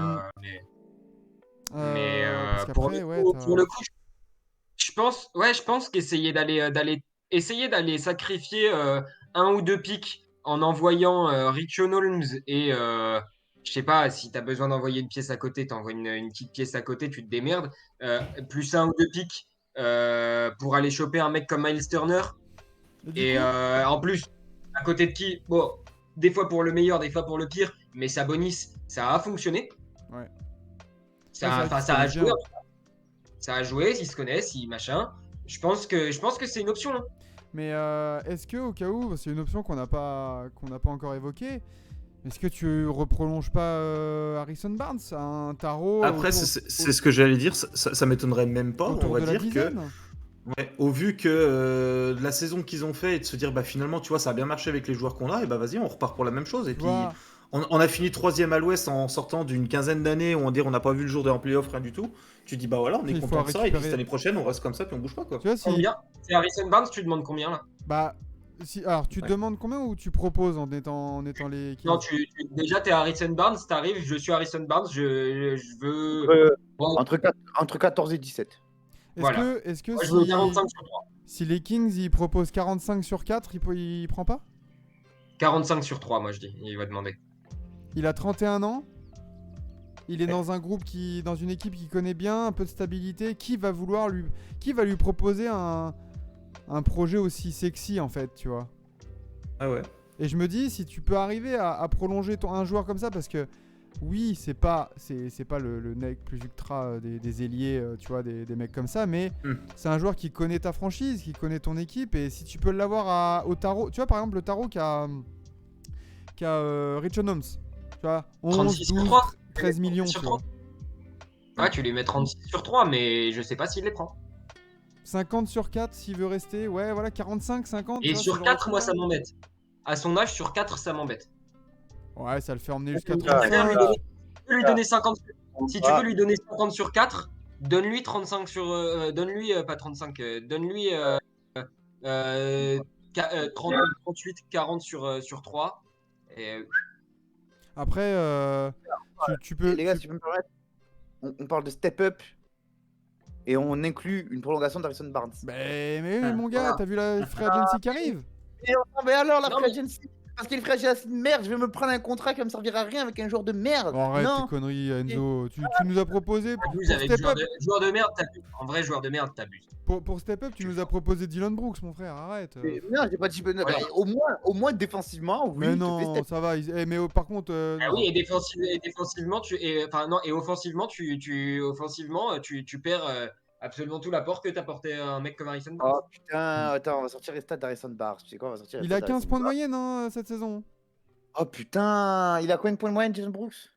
S1: Parce
S4: pour
S1: qu'après,
S4: le
S1: ouais.
S4: coup, pour le coup, je pense qu'essayer d'aller sacrifier un ou deux pics en envoyant Richaun Holmes et je sais pas, si tu as besoin d'envoyer une pièce à côté, tu envoies une petite pièce à côté, tu te démerdes, plus un ou deux pics pour aller choper un mec comme Miles Turner. Et en plus, à côté de qui, bon, des fois pour le meilleur, des fois pour le pire, mais Sabonis, ça a fonctionné.
S1: Ouais.
S4: Ça,
S1: Ouais, c'est vrai
S4: ça a
S1: qu'il
S4: joué.
S1: bien.
S4: Ça a joué, ils se connaissent, ils machin. Je pense que c'est une option. Hein.
S1: Mais est-ce que au cas où, c'est une option qu'on n'a pas encore évoquée, est-ce que tu reprolonges pas Harrison Barnes, un tarot
S3: Après, c'est ce que j'allais dire, ça m'étonnerait même pas, on
S1: autour
S3: va
S1: de la
S3: dire que.
S1: dizaine?
S3: Ouais, au vu que la saison qu'ils ont fait et de se dire bah finalement tu vois ça a bien marché avec les joueurs qu'on a et bah vas-y on repart pour la même chose et
S1: Tu
S3: puis
S1: vois,
S3: on a fini 3ème à l'Ouest en sortant d'une quinzaine d'années où on n'a pas vu le jour en playoff rien du tout. Tu dis bah voilà on est
S1: Il faut
S3: content de ça et puis
S1: récupérer.
S3: cette année prochaine on reste comme ça puis on bouge pas quoi.
S1: tu vois si.
S4: Combien? C'est Harrison Barnes, tu demandes combien là?
S1: Bah, si. Alors, tu
S3: Ouais.
S1: demandes combien ou tu proposes en étant les Kings?
S4: Non, déjà t'es Harrison Barnes, t'arrives, je suis Harrison Barnes, je veux. Bon,
S2: Entre 14 et 17.
S1: Est-ce que
S4: moi, je veux 45 sur 3.
S1: si les Kings ils proposent 45 sur 4, il prend pas?
S4: 45 sur 3, moi je dis, il va demander.
S1: Il a 31 ans. Il est dans un groupe dans une équipe qui connaît bien, un peu de stabilité. Qui va lui proposer un projet aussi sexy en fait, tu vois?
S3: Ah ouais.
S1: Et je me dis si tu peux arriver à prolonger un joueur comme ça, parce que oui, c'est pas le mec plus ultra des ailiers, tu vois, des mecs comme ça, mais c'est un joueur qui connaît ta franchise, qui connaît ton équipe, et si tu peux l'avoir au tarot, tu vois, par exemple le tarot qui a Richaun Holmes, tu vois, 11,
S4: 36 sur
S1: 12,
S4: 3.
S1: 13 millions,
S4: Sur
S1: tu vois.
S4: 3. Ouais, tu lui mets 36 sur 3, mais je sais pas s'il les prend.
S1: 50 sur 4 s'il veut rester, ouais, voilà, 45, 50. tu
S4: Et
S1: vois, ce
S4: sur
S1: genre
S4: 4,
S1: de
S4: moi
S1: truc-là.
S4: ça m'embête. À son âge, sur 4, ça m'embête.
S1: Ouais, ça le fait emmener jusqu'à
S2: Ah,
S4: Tu peux
S1: 35.
S4: lui donner 50. Si tu veux lui donner 50 sur 4, donne-lui 35 sur. Donne-lui, pas 35, donne-lui 38, 40 sur 3. Et,
S1: Après, tu peux.
S2: Les gars, si je peux me permettre, on parle de step up et on inclut une prolongation d'Harrison Barnes.
S1: Mais oui, mon gars,
S4: Voilà.
S1: t'as vu la free agency qui arrive?
S2: Mais alors, la
S4: Non,
S2: free
S4: mais-
S2: agency, parce qu'il est free agency de merde, je vais me prendre un contrat qui va me servir à rien avec un joueur de merde.
S1: Oh, arrête
S2: non.
S1: tes conneries, Enzo. Tu nous as proposé pour
S4: t'abuses avec
S1: step up.
S4: joueur de merde, t'abuses. En vrai, joueur de merde, t'abuses.
S1: Pour step up, tu nous as proposé Dylan Brooks, mon frère. Arrête.
S2: Non, j'ai pas dit ben,
S4: Ouais.
S2: au moins défensivement, oui.
S1: Mais
S2: tu fais
S1: non,
S2: step
S1: ça va. Par contre,
S4: Ah
S1: non.
S4: oui, et défensivement, et offensivement, tu perds absolument tout l'apport que t'apportait un mec comme Harrison Barnes.
S2: Oh putain, attends, on va sortir les stats d'Harrison Barnes. Tu sais quoi, on va sortir les
S1: Il
S2: stats
S1: a 15
S2: d'Harrison
S1: points de
S2: Barnes.
S1: moyenne hein, cette saison.
S2: Oh putain, il a combien de points de moyenne, Jason Brooks?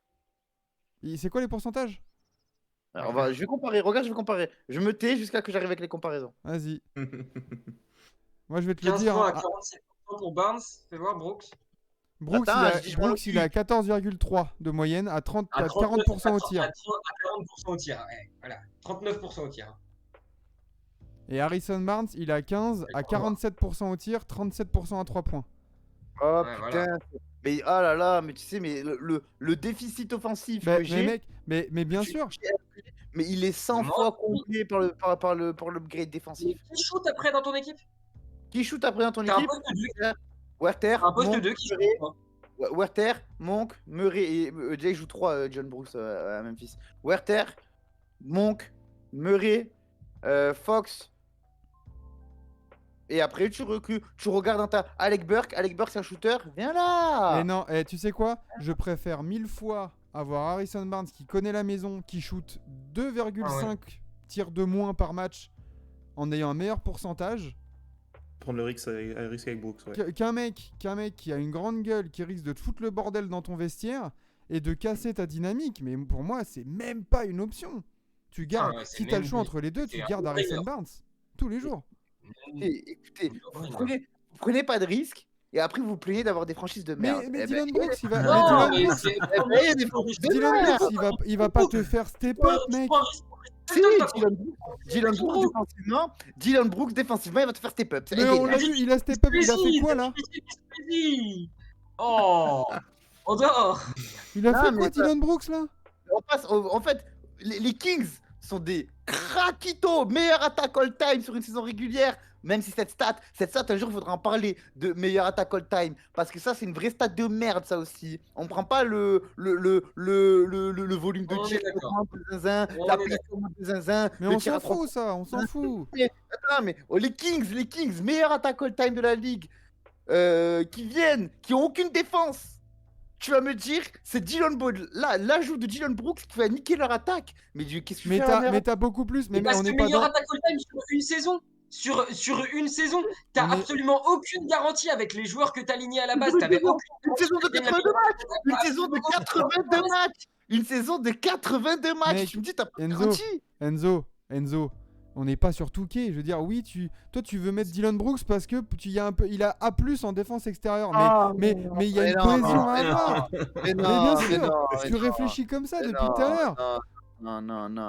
S1: C'est quoi les pourcentages?
S2: Alors, je vais comparer, regarde, je vais comparer. Je me tais jusqu'à que j'arrive avec les comparaisons.
S1: Vas-y. Moi, je vais te le
S4: 15
S1: dire.
S4: points à
S1: hein.
S4: 47% pour Barnes. Fais voir, Brooks.
S1: Brooks,
S2: Attends, je dis, je m'en
S1: il a 14,3 de moyenne à 40% au tir.
S4: À 40% au tir. Ouais, voilà. 39% au tir.
S1: Et Harrison Barnes, il a 15 à 47% au tir, 37% à 3 points.
S2: Oh
S4: Ouais,
S2: putain.
S4: voilà.
S2: Mais oh là là, mais tu sais, mais le déficit offensif que
S1: Mais
S2: j'ai.
S1: mec, mais bien sûr.
S2: Mais il est 100
S4: Moi,
S2: fois comblé par l'upgrade
S4: Mais
S2: défensif.
S4: qui shoot après dans ton équipe?
S2: Qui shoot après dans ton
S4: T'as un
S2: équipe?
S4: poste 2.
S2: Werther,
S4: Un poste
S2: Monk,
S4: 2 qui shoot.
S2: Murray.
S4: Quoi.
S2: Werther, Monk, Murray et déjà il joue 3 John Brooks à Memphis. Werther, Monk, Murray, Fox. Et après tu recrues, tu regardes dans ta Alec Burke c'est un shooter, viens
S1: Et
S2: là.
S1: non, et tu sais quoi? Je préfère 1000 fois avoir Harrison Barnes qui connaît la maison, qui shoot 2,5 tirs de moins par match en ayant un meilleur pourcentage,
S3: Prendre le risque avec Brooks, ouais.
S1: qu'un mec qui a une grande gueule, qui risque de te foutre le bordel dans ton vestiaire et de casser ta dynamique. Mais pour moi, c'est même pas une option. Tu gardes,
S4: Ah ouais, c'est
S1: si t'as le
S4: même
S1: choix
S4: plus-
S1: entre les deux, tu
S4: c'est un
S1: gardes Harrison
S4: no-brainer.
S1: Barnes tous les jours.
S2: Écoutez, vous prenez pas de risques et après vous plaignez d'avoir des franchises de merde.
S1: Mais
S2: Eh ben,
S1: Dylan Brooks, il va. mais
S4: Non,
S1: Dylan
S4: mais
S1: Brooks,
S4: c'est.
S2: il y a des franchises de
S1: Dylan
S2: merde.
S1: Brooks, il va pas te faire step up, mec.
S2: Si, Dylan Brooks défensivement, il va te faire step up.
S1: Mais on l'a vu, il a step up, il a fait quoi là?
S4: Oh, on dort.
S1: Il a
S2: Non,
S1: fait
S2: mais
S1: quoi,
S2: ça-
S1: Dylan Brooks là?
S2: En fait, les Kings sont des craquitos, meilleure attaque all-time sur une saison régulière. Même si cette stat, un jour, il faudra en parler de meilleure attaque all-time. Parce que ça, c'est une vraie stat de merde, ça aussi. On prend pas le volume de
S4: On
S2: tir,
S4: est d'accord.
S2: de zinzin,
S4: On
S2: la
S4: est
S2: pression de zinzin,
S1: Mais
S2: le
S1: on
S2: tir
S1: s'en
S2: à trois
S1: fout ça, on s'en fout.
S2: Attends, mais les Kings, meilleure attaque all-time de la ligue, qui ont aucune défense. Tu vas me dire, c'est Dylan Brooks, l'ajout de Dylan Brooks qui va niquer leur attaque. Mais qu'est-ce que tu
S1: Mais
S2: fais à la
S1: t'as
S2: meilleure
S1: beaucoup plus. Mais
S4: Parce
S1: on
S4: que
S1: n'est pas
S4: meilleure
S1: dans.
S4: attaque all-time sur une saison. Sur une saison, t'as
S1: On est-
S4: absolument aucune garantie avec les joueurs que t'as alignés à la base.
S2: Une
S4: T'avais aucune
S2: saison de 82 matchs. Une saison de 82 matchs. Une saison de 82 matchs.
S1: Mec,
S2: Tu me dis, t'as pas de
S1: Enzo,
S2: garantie.
S1: Enzo, on n'est pas sur Touquet. Je veux dire, oui, toi tu veux mettre Dylan Brooks parce que il a A+ en défense extérieure. Mais il y a
S2: mais
S1: une
S2: non,
S1: cohésion à
S2: mais non,
S1: avoir.
S2: Mais
S1: Mais
S2: non,
S1: bien
S2: mais
S1: sûr,
S2: non, mais
S1: tu
S2: non,
S1: réfléchis comme ça
S2: mais
S1: depuis
S2: non,
S1: tout à l'heure.
S2: Non,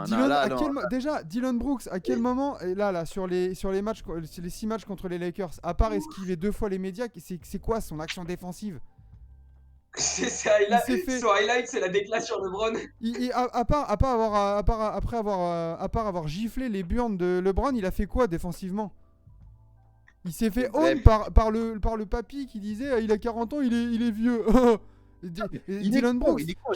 S1: Dylan,
S2: là,
S1: à
S2: non.
S1: quel déjà, Dylan Brooks, à quel moment, et là, sur les matchs, sur les 6 matchs contre les Lakers, à part esquiver 2 fois les médias, c'est quoi son action défensive?
S4: Son highlight, c'est la déclasse sur LeBron.
S1: Après avoir giflé les burnes de LeBron, il a fait quoi défensivement? Il s'est fait
S2: Bref.
S1: own par le papy qui disait il a 40 ans, il est vieux. Dylan Brooks.
S2: Il est con.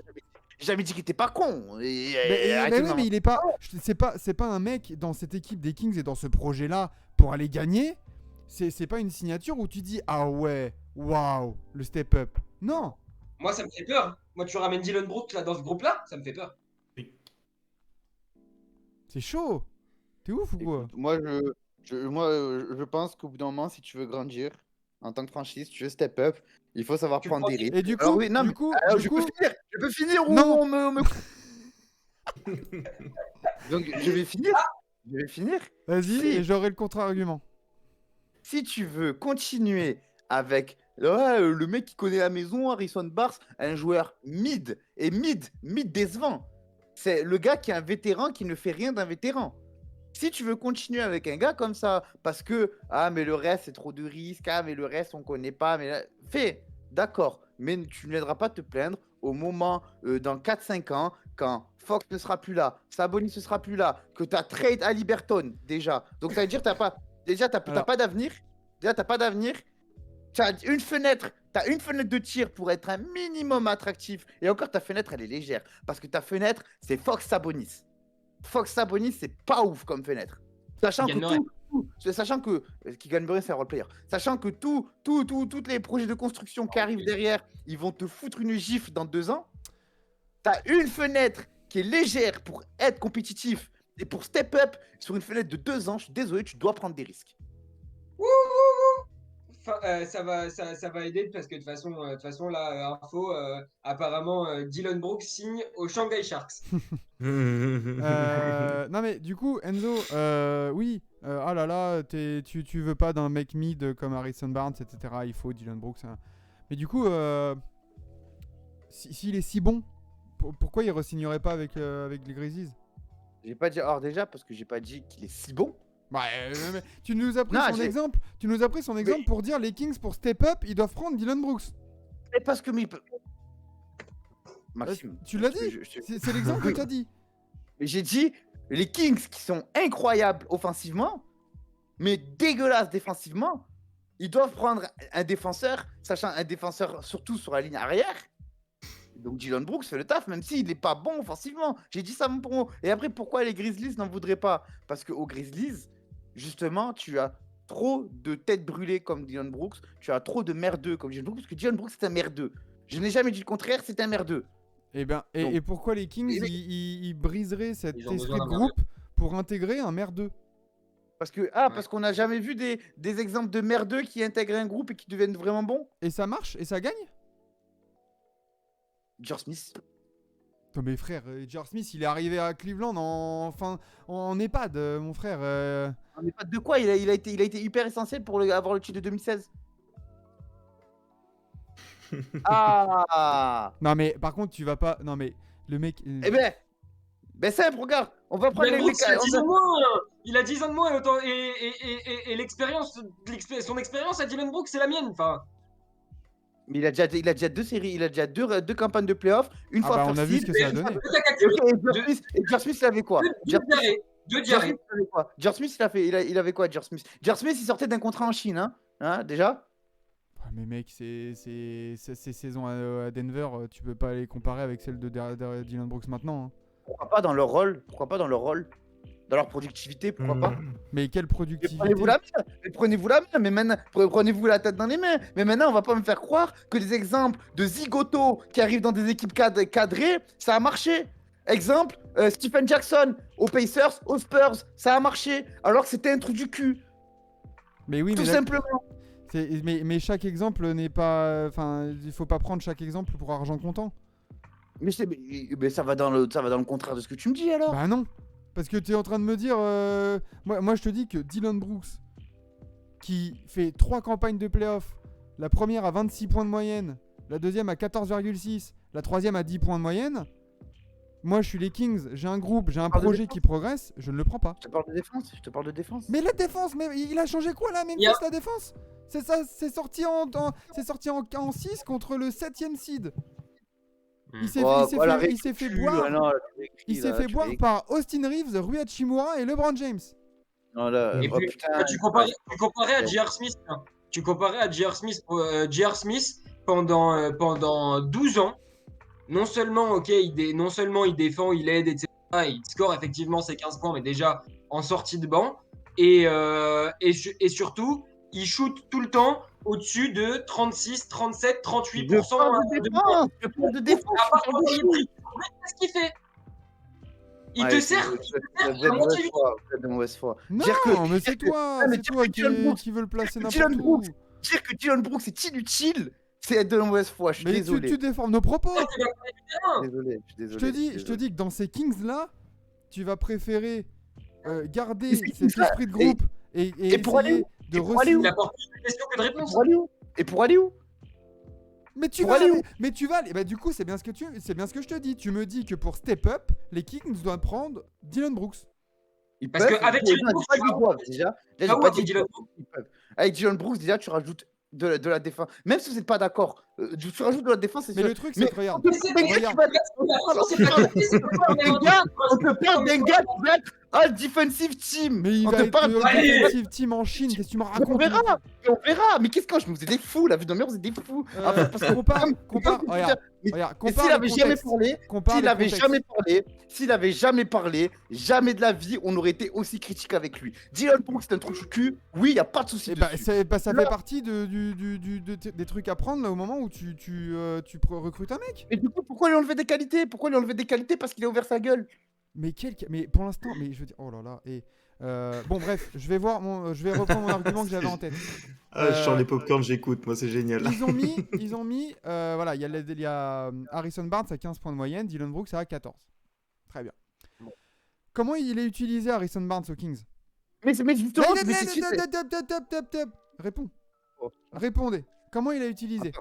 S2: J'ai jamais dit qu'il était pas con.
S1: Mais
S2: Arrêtez de
S1: oui, mais il est pas. C'est pas un mec dans cette équipe des Kings et dans ce projet-là pour aller gagner. C'est pas une signature où tu dis ah ouais, waouh, le step up. Non.
S4: Moi, ça me fait peur. Moi, tu ramènes Dylan Brooks là, dans ce groupe-là, ça me fait peur.
S1: C'est chaud. T'es ouf ou quoi?
S2: Écoute, moi, je pense qu'au bout d'un moment, si tu veux grandir en tant que franchise, tu veux step up, il faut savoir
S4: Tu
S2: prendre
S4: prends
S2: des
S4: des-
S2: risques.
S1: Et du coup,
S2: Alors oui, non, mais alors,
S1: du coup,
S2: je peux finir ou
S1: Non.
S2: on me... Donc, je vais finir.
S1: vas-y,
S2: Si.
S1: et j'aurai le contre-argument.
S2: Si tu veux continuer avec le mec qui connaît la maison, Harrison Barnes, un joueur mid décevant. C'est le gars qui est un vétéran qui ne fait rien d'un vétéran. Si tu veux continuer avec un gars comme ça, parce que mais le reste c'est trop de risques, mais le reste on connaît pas, mais fais, d'accord, mais tu ne viendras pas te plaindre au moment dans 4-5 ans quand Fox ne sera plus là, Sabonis ne sera plus là, que tu as trade à Liberton déjà. Donc ça veut dire que t'as
S1: Alors-
S2: pas d'avenir. Déjà t'as pas d'avenir. T'as une fenêtre de tir pour être un minimum attractif. Et encore, ta fenêtre, elle est légère. Parce que ta fenêtre, c'est Fox Sabonis. Fox Sabonis, c'est pas ouf comme fenêtre. Sachant
S4: Keegan
S2: que sachant que Keegan Murray, c'est un role-player. Sachant que tous les projets de construction qui arrivent derrière, ils vont te foutre une gifle dans 2 ans. T'as une fenêtre qui est légère pour être compétitif et pour step up sur une fenêtre de 2 ans. Je suis désolé, tu dois prendre des risques.
S4: Enfin, ça va aider parce que de toute façon là, info, apparemment, Dylan Brooks signe aux Shanghai Sharks.
S1: Non mais du coup Enzo, oui, ah là là, tu veux pas d'un mec mid comme Harrison Barnes, etc. Il faut Dylan Brooks. Hein. Mais du coup, s'il est si bon, pourquoi il re-signerait pas avec les Grizzlies?
S2: J'ai pas dit. Alors déjà parce que j'ai pas dit qu'il est si bon.
S1: Bah, mais tu nous as pris
S2: Non,
S1: son exemple. Tu nous as pris son exemple pour dire les Kings pour step up, ils doivent prendre Dylan Brooks.
S2: Et parce que... Maxime.
S1: Tu l'as
S2: parce que
S1: dit. C'est l'exemple que tu as dit.
S2: Mais j'ai dit, les Kings qui sont incroyables offensivement, mais dégueulasses défensivement, ils doivent prendre un défenseur, sachant un défenseur surtout sur la ligne arrière. Donc Dylan Brooks fait le taf, même s'il n'est pas bon offensivement. J'ai dit ça mon promo. Et après, pourquoi les Grizzlies n'en voudraient pas? Parce qu'aux Grizzlies, justement, tu as trop de têtes brûlées comme Dylan Brooks, tu as trop de merdeux comme Dylan Brooks, parce que Dylan Brooks c'est un merdeux. Je n'ai jamais dit le contraire, c'est un merdeux.
S1: Et, ben,
S2: Donc-
S1: et pourquoi les Kings ils briseraient cet
S4: Ils ont
S1: esprit
S4: besoin
S1: de
S4: d'un
S1: groupe pour intégrer un merdeux?
S2: Parce que parce qu'on n'a jamais vu des exemples de merdeux qui intègrent un groupe et qui deviennent vraiment bons.
S1: Et ça marche? Et ça gagne?
S2: George Smith.
S1: Non mais frère, J.R. Smith il est arrivé à Cleveland en EHPAD, mon frère.
S2: On n'est pas de quoi, il a été hyper essentiel pour avoir le titre de 2016. Ah.
S1: Non mais par contre tu vas pas... Non mais le mec...
S2: Eh ben simple, regarde, on va prendre
S4: Dylan
S2: les
S4: Brooks, il a 10 ans de
S2: on
S4: moins. Il a 10 ans de moins et son expérience à Dylan Brooks, c'est la mienne. Enfin,
S2: Mais il a déjà deux séries, il a déjà deux campagnes de playoffs, une
S1: Ah
S2: fois
S1: bah on
S2: first
S1: a vu
S2: seed,
S1: ce que ça a donné.
S4: deux tactiques,
S2: et George Smith, il avait quoi?
S4: deux diarrhées. Deux diarrhées.
S2: George Smith, il avait quoi, George Smith? George Smith, il sortait d'un contrat en Chine, hein, déjà?
S1: Ouais, mais mec, ces saisons à Denver, tu peux pas les comparer avec celles de Dylan Brooks maintenant. Hein.
S2: Pourquoi pas dans leur rôle? Pourquoi pas dans leur rôle? Dans leur productivité, pourquoi pas?
S1: Mais quelle
S2: Mais
S1: productivité.
S2: prenez-vous la main, mais maintenant, prenez-vous la tête dans les mains. Mais maintenant, on va pas me faire croire que des exemples de zigotos qui arrivent dans des équipes cadrées, ça a marché. Exemple, Stephen Jackson aux Pacers, aux Spurs, ça a marché, alors que c'était un trou du cul,
S1: Mais oui,
S2: tout
S1: mais, là,
S2: simplement.
S1: mais chaque exemple n'est pas... Enfin, il faut pas prendre chaque exemple pour argent comptant.
S2: Mais ça va dans le contraire de ce que tu me dis alors.
S1: Bah non. Parce que tu es en train de me dire... Moi, je te dis que Dylan Brooks, qui fait 3 campagnes de playoff, la première à 26 points de moyenne, la deuxième à 14,6, la troisième à 10 points de moyenne... Moi, je suis les Kings, j'ai un groupe, j'ai un
S2: parle de
S1: projet
S2: défense.
S1: qui progresse, je ne le prends pas.
S2: Je te parle de défense.
S1: Mais la défense, mais il a changé quoi là, Memphis, la défense? C'est ça, c'est sorti en 6 contre le 7ème seed. Il s'est fait boire. Il s'est fait boire par Austin Reeves, Rui Hachimura et LeBron James.
S4: Et puis, tu comparais à J.R. Smith. Hein. Tu comparais à J.R. Smith. J.R. Smith, pendant 12 ans, non seulement il défend, il aide, etc. Il score effectivement ses 15 points, mais déjà en sortie de banc. Et surtout, il shoot tout le temps au-dessus de 36, 37, 38%
S2: de défense.
S4: Qu'est-ce qu'il fait? Il te sert.
S2: de mauvaise foi.
S1: Non, mais c'est toi qui veux le placer n'importe où.
S2: Dire que Dylan Brooks est inutile, c'est être de la mauvaise foi. Je suis désolé.
S1: Tu déformes nos propos.
S2: Désolé.
S1: Je te dis que dans ces Kings là, tu vas préférer garder cet esprit de groupe et
S2: pour aller
S1: essayer de
S2: aller où
S4: Il apporte plus de questions que de réponses.
S2: Et pour aller où?
S1: Mais tu vas aller. Bah du coup, c'est bien ce que je te dis. Tu me dis que pour step up, les Kings doivent prendre Dylan Brooks.
S4: Parce qu'avec Dylan Brooks,
S2: déjà, avec Dylan Brooks, déjà, tu rajoutes de la défense. Même si vous n'êtes pas d'accord, tu rajoutes de la défense.
S1: Mais le truc, c'est que regarde.
S2: On te parle d'un gars qui va être all defensive team.
S1: Mais il
S2: on
S1: va
S2: te
S1: être
S2: parle
S1: defensive team en Chine. Qu'est-ce que tu me racontes?
S2: on verra. Mais qu'est-ce que je vous ai des fous, la vie de mère, vous êtes des fous.
S1: Parce qu'on compare. Regarde,
S2: s'il avait jamais parlé, jamais de la vie, on aurait été aussi critique avec lui. Dylan Brooks, c'est un trou de cul. Oui, il y a pas de souci.
S1: Ça fait partie des trucs à prendre là au moment où tu recrutes un mec.
S2: Et du coup, pourquoi lui enlever des qualités? Parce qu'il a ouvert sa gueule.
S1: Mais pour l'instant, mais je veux dire, oh là là. Et bon bref, je vais reprendre mon argument que j'avais en tête.
S3: Je sors les popcorn, j'écoute, moi c'est génial.
S1: Ils ont mis voilà, il y a Harrison Barnes à 15 points de moyenne, Dylan Brooks à 14. Très bien. Bon. Comment il est utilisé Harrison Barnes aux Kings?
S2: Mais justement,
S1: Réponds. Répondez. Comment il est utilisé?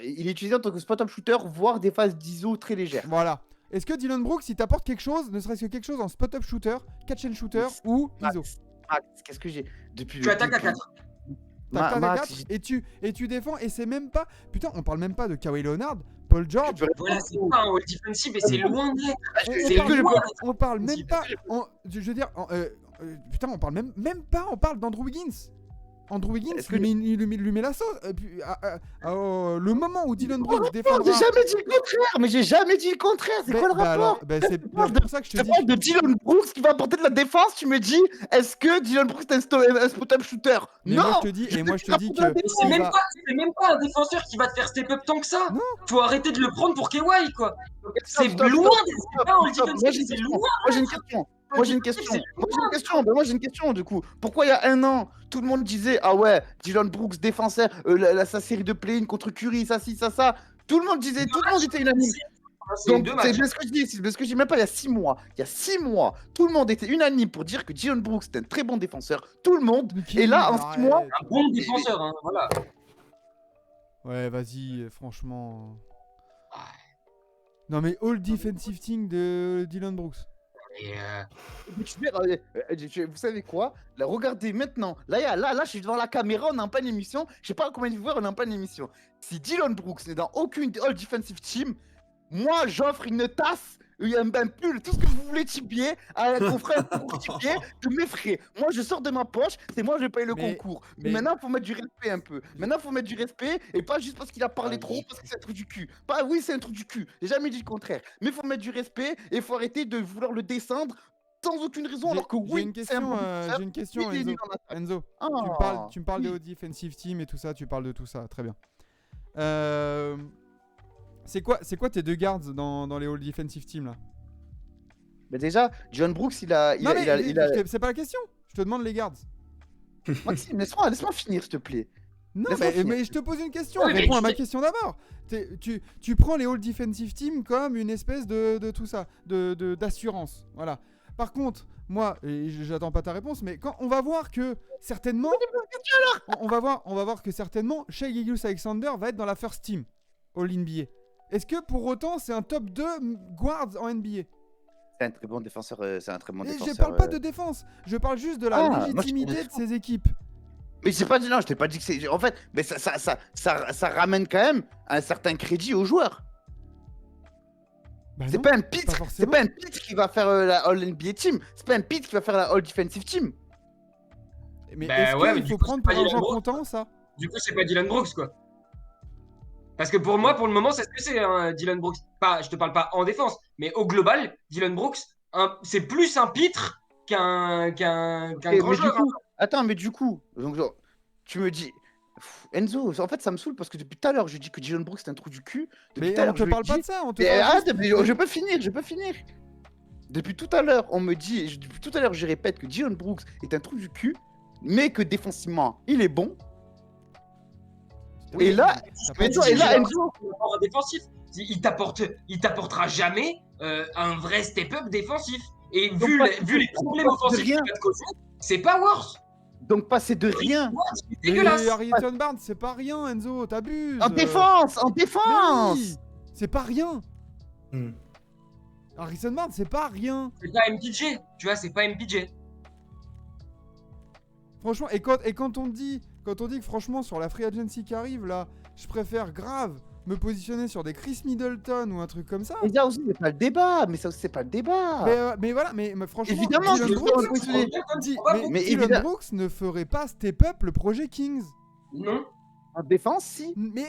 S2: Il est utilisé en tant que spot-up shooter, voire des phases d'ISO très légères.
S1: Voilà. Est-ce que Dylan Brooks, il t'apporte quelque chose, ne serait-ce que quelque chose en spot-up shooter, catch and shooter ou ISO?
S2: Max, qu'est-ce que j'ai depuis
S4: Tu attaques à 4.
S1: T'as 4 à
S2: Max,
S1: 4 et tu défends et c'est même pas. Putain, on parle même pas de Kawhi Leonard, Paul George.
S4: Voilà, c'est pas un all defensive et c'est loin d'être.
S1: On
S4: C'est
S1: parle-
S4: loin d'être.
S1: On parle même pas. Je veux dire, putain, on parle même pas. On parle d'Andrew Wiggins. Andrew Wiggins,
S2: Est-ce que-
S1: il lui met la sauce. Le moment où Dylan Brooks
S2: J'ai
S1: défendra.
S2: jamais dit le contraire, mais j'ai jamais dit le contraire. C'est quoi le rapport?
S1: C'est pour ça que je te
S2: Je
S1: dis.
S2: parle de Dylan Brooks qui va apporter de la défense. Tu me dis, est-ce que Dylan Brooks est un spot-up shooter?
S1: Mais
S2: Non.
S1: moi je te dis, et moi je te dis que.
S4: C'est même pas un défenseur qui va te faire step up tant que ça.
S1: Non.
S4: Faut arrêter de le prendre pour KY, quoi. C'est
S2: Stop,
S4: loin,
S2: stop,
S4: c'est pas un all
S2: stop.
S4: defensive, c'est loin.
S2: Moi j'ai une question. Moi j'ai une question du coup. Pourquoi il y a un an, tout le monde disait ah ouais, Dylan Brooks défenseur, sa série de play-in contre Curry, ça. Tout le monde disait, tout le monde était unanime.
S4: C'est
S2: Donc
S4: deux
S2: c'est
S4: matchs.
S2: bien ce que je dis, c'est ce que je dis même pas il y a 6 mois. Il y a 6 mois, tout le monde était unanime pour dire que Dylan Brooks est un très bon défenseur. Tout le monde. Et là en 6 mois,
S4: Un bon défenseur, hein, voilà.
S1: Ouais, vas-y, franchement. Non mais all defensive team de Dylan Brooks.
S4: Et
S2: vous savez quoi? Là, regardez maintenant. Là, je suis devant la caméra, on est en pleine émission. Je sais pas combien de viewers on est en pleine émission. Si Dylan Brooks n'est dans aucune All Defensive Team, moi j'offre une tasse, un pull, tout ce que vous voulez tipier à mon frère pour tipier de mes frais. Moi je sors de ma poche, c'est moi je paye le concours. Mais maintenant faut mettre du respect un peu. Maintenant faut mettre du respect et pas juste parce qu'il a parlé trop, parce que c'est un truc du cul. Pas oui, c'est un truc du cul. J'ai jamais dit le contraire. Mais faut mettre du respect et faut arrêter de vouloir le descendre sans aucune raison alors que oui,
S1: j'ai une question,
S2: oui,
S1: Enzo.
S2: Ah.
S1: Tu me parles
S2: oui.
S1: de defensive team et tout ça, tu parles de tout ça, très bien. C'est quoi tes deux guards dans les all defensive team là?
S2: Mais déjà, John Brooks,
S1: C'est pas la question. Je te demande les guards.
S2: Maxime, laisse-moi finir, s'il te plaît.
S1: Non,
S2: Laisse-moi finir.
S1: mais je te pose une question.
S4: Ouais, mais
S1: Réponds à
S4: tu
S1: ma
S4: sais-
S1: question d'abord. Tu prends les all defensive team comme une espèce de tout ça, d'assurance. Voilà. Par contre, moi, et j'attends pas ta réponse, mais quand on va voir que certainement, on va voir que certainement, Shai Gilgeous-Alexander va être dans la first team all NBA. Est-ce que pour autant c'est un top 2 guards en NBA?
S2: C'est un très bon défenseur. C'est un très bon
S1: Et
S2: défenseur.
S1: je parle pas de défense, je parle juste de la
S2: Ah, moi, je
S1: légitimité
S2: parle
S1: de ces équipes.
S2: Mais j'ai pas dit non, je t'ai pas dit que c'est. En fait, mais ça ramène quand même un certain crédit aux joueurs.
S1: Bah
S2: C'est
S1: non,
S2: pas un Pete,
S1: pas
S2: c'est
S1: forcément.
S2: pas un Pete qui va faire la All NBA Team. C'est pas un Pete qui va faire la All Defensive Team.
S1: Mais
S4: Bah
S1: est-ce
S4: ouais, mais
S1: qu'il
S4: du
S1: faut
S4: coup,
S1: prendre
S4: c'est
S1: pour
S4: pas
S1: argent
S4: Dylan
S1: comptant ça?
S4: du coup, c'est pas Dylan Brooks, quoi. Parce que pour moi, pour le moment, c'est ce que c'est, hein, Dylan Brooks. Je te parle pas en défense, mais au global, Dylan Brooks, c'est plus un pitre qu'un grand
S2: Mais du
S4: joueur.
S2: coup, attends, mais du coup, donc, genre, tu me dis. Enzo, en fait, ça me saoule parce que depuis tout à l'heure, je dis que Dylan Brooks c'est un trou du cul. Depuis
S1: Mais
S2: tout à
S1: on
S2: l'heure,
S1: te
S2: je le
S1: parle pas
S2: dis.
S1: de ça, on te
S2: Mais
S1: parle
S2: arrête,
S1: juste-
S2: mais je peux finir. Depuis tout à l'heure, on me dit, depuis tout à l'heure, je répète que Dylan Brooks est un trou du cul, mais que défensivement, il est bon.
S1: Oui,
S2: Et là,
S1: t'as
S2: mais
S1: pas
S2: toi,
S1: dit-
S2: et là,
S4: Dylan
S2: Enzo,
S4: Brooks, un défensif. Il t'apportera jamais un vrai step-up défensif. Et
S2: Donc,
S4: vu
S2: pas-
S4: les problèmes
S2: donc,
S4: offensifs
S2: rien.
S4: qu'il va te causer, c'est pas worse.
S2: donc passer de rien.
S4: C'est
S1: Mais
S4: dégueulasse.
S1: Harrison Barnes, c'est pas rien, Enzo, t'abuses.
S2: En défense, en
S1: Mais
S2: défense.
S1: oui, c'est pas rien.
S3: Hmm.
S1: Harrison Barnes, c'est pas rien.
S4: C'est pas MPJ, tu vois, c'est pas MPJ.
S1: Franchement, et quand on dit que franchement sur la free agency qui arrive là, je préfère grave me positionner sur des Chris Middleton ou un truc comme ça.
S2: Mais ça aussi, c'est pas le débat. Mais ça aussi, c'est pas le débat.
S1: Mais voilà, mais franchement,
S2: Évidemment,
S1: Dylan
S2: je
S1: Brooks,
S2: vais positionner. Mais
S1: Dylan
S2: évidemment-
S1: Brooks ne ferait pas step up le projet Kings.
S4: Non.
S2: En défense, si.
S1: Mais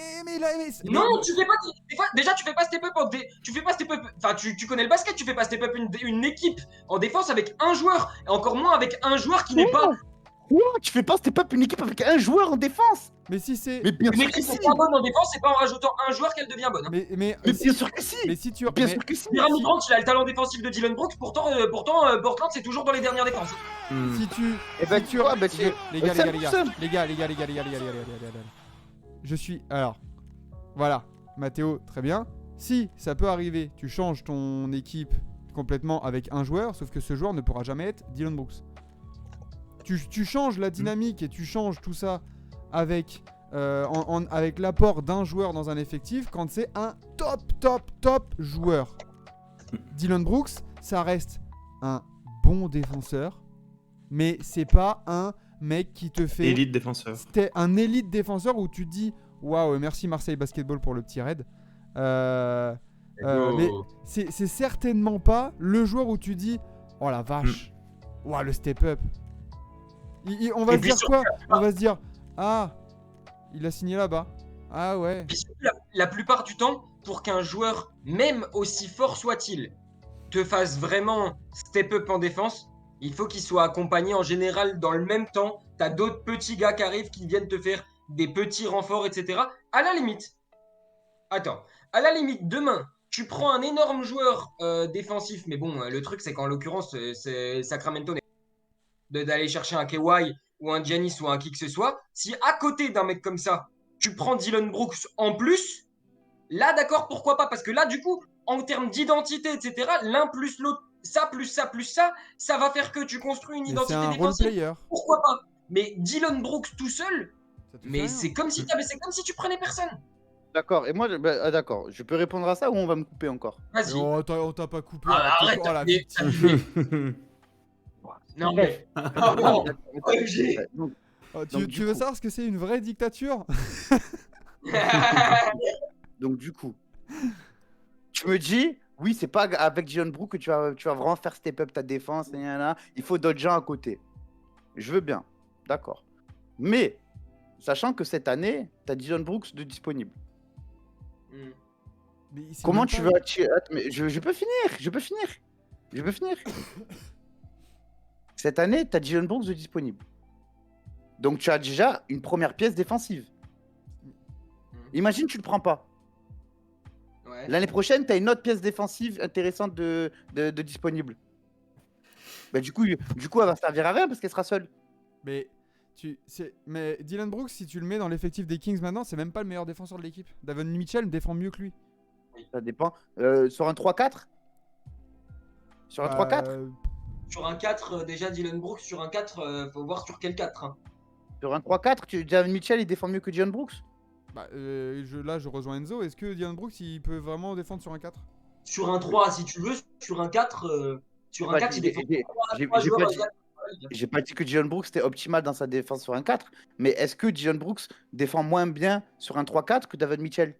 S4: Non, tu fais pas. Déjà, tu fais pas step up tu fais pas step up. Enfin, tu connais le basket, tu fais pas step up une équipe en défense avec un joueur. Et encore moins avec un joueur qui n'est pas.
S2: Quoi? Tu fais pas step up une équipe avec un joueur en défense?
S1: Mais si c'est
S2: Mais bien
S4: Une
S2: sûr que
S4: équipe
S2: si.
S4: n'est pas bonne en défense, c'est pas en rajoutant un joueur qu'elle devient bonne.
S1: mais
S2: Mais bien sûr que si.
S1: mais si tu
S2: Bien
S1: mais-
S2: sûr que si.
S4: Jeremy Grant, il a le talent défensif de Dylan Brooks, pourtant Portland, c'est toujours dans les dernières défenses.
S1: si tu
S2: Eh ben,
S1: si
S2: tu vois, bah, tu-
S1: les gars,
S2: Sam,
S1: les gars,
S2: Sam.
S1: les gars, je suis alors voilà, Mathéo, très bien. Si ça peut arriver, tu changes ton équipe complètement avec un joueur, sauf que ce joueur ne pourra jamais être Dylan Brooks. Tu changes la dynamique et tu changes tout ça avec avec l'apport d'un joueur dans un effectif quand c'est un top joueur. Dylan Brooks, ça reste un bon défenseur, Mais c'est pas un mec qui te fait.
S3: Élite défenseur.
S1: C'était un élite défenseur où tu te dis waouh, merci Marseille Basketball pour le petit raid. Mais c'est certainement pas le joueur où tu dis oh la vache, waouh, le step up. On va
S4: Et
S1: se
S4: puis
S1: dire
S4: surtout,
S1: quoi? On va se dire ah, il a signé là-bas. Ah ouais.
S4: Puis surtout, la plupart du temps, pour qu'un joueur, même aussi fort soit-il, te fasse vraiment step up en défense, il faut qu'il soit accompagné en général dans le même temps. Tu as d'autres petits gars qui arrivent qui viennent te faire des petits renforts, etc. À la limite, demain, tu prends un énorme joueur défensif, mais bon, le truc, c'est qu'en l'occurrence, c'est Sacramento d'aller chercher un KY ou un Giannis ou un qui que ce soit. Si à côté d'un mec comme ça, tu prends Dylan Brooks en plus, là, d'accord, pourquoi pas? Parce que là, du coup, en termes d'identité, etc., l'un plus l'autre, ça plus ça plus ça va faire que tu construis une
S1: Mais c'est
S4: identité
S1: un role
S4: défensive.
S1: player.
S4: Pourquoi pas? Mais Dylan Brooks tout seul,
S1: Ça te fait
S4: mais
S1: rien.
S4: c'est comme si tu prenais personne.
S2: D'accord. Et moi, d'accord. Je peux répondre à ça ou on va me couper encore?
S4: Vas-y.
S1: Oh, on t'a pas coupé.
S4: Arrête,
S1: Oh la
S4: mais-
S1: victime.
S4: Non, mais. Oh, non. OMG.
S2: Donc,
S1: Oh,
S2: Donc,
S1: tu
S2: du
S1: veux
S2: coup-
S1: savoir ce que c'est une vraie dictature?
S2: donc, du coup, tu me dis, oui, c'est pas avec Dylan Brooks que tu vas vraiment faire step up ta défense. Il faut d'autres gens à côté. Je veux bien. D'accord. Mais, sachant que cette année, tu as Dylan Brooks de disponible.
S4: Hmm.
S1: Mais c'est
S2: Comment
S1: même
S2: tu
S1: pas-
S2: veux attirer... Mais je peux finir. Cette année, tu as Dylan Brooks de disponible. Donc tu as déjà une première pièce défensive. Imagine, tu le prends pas.
S4: Ouais.
S2: L'année prochaine, tu as une autre pièce défensive intéressante de disponible. Bah, du coup, elle va servir à rien parce qu'elle sera seule.
S1: Mais Dylan Brooks, si tu le mets dans l'effectif des Kings maintenant, c'est même pas le meilleur défenseur de l'équipe. Davon Mitchell défend mieux que lui.
S2: Ça dépend. Sur un 3-4 Sur un 3-4
S4: Sur un 4, déjà Dylan Brooks, sur un 4, faut voir sur quel 4. Hein.
S2: Sur un 3-4, Javan Mitchell, il défend mieux que Dylan Brooks.
S1: Là, je rejoins Enzo. Est-ce que Dylan Brooks, il peut vraiment défendre sur un 4?
S4: Sur un 3, si tu veux, sur un 4, sur un 4, il défend
S2: J'ai
S4: trois joueurs
S2: pas dit-
S4: égales.
S2: J'ai pas dit que Dylan Brooks était optimal dans sa défense sur un 4, mais est-ce que Dylan Brooks défend moins bien sur un 3-4 que David Mitchell?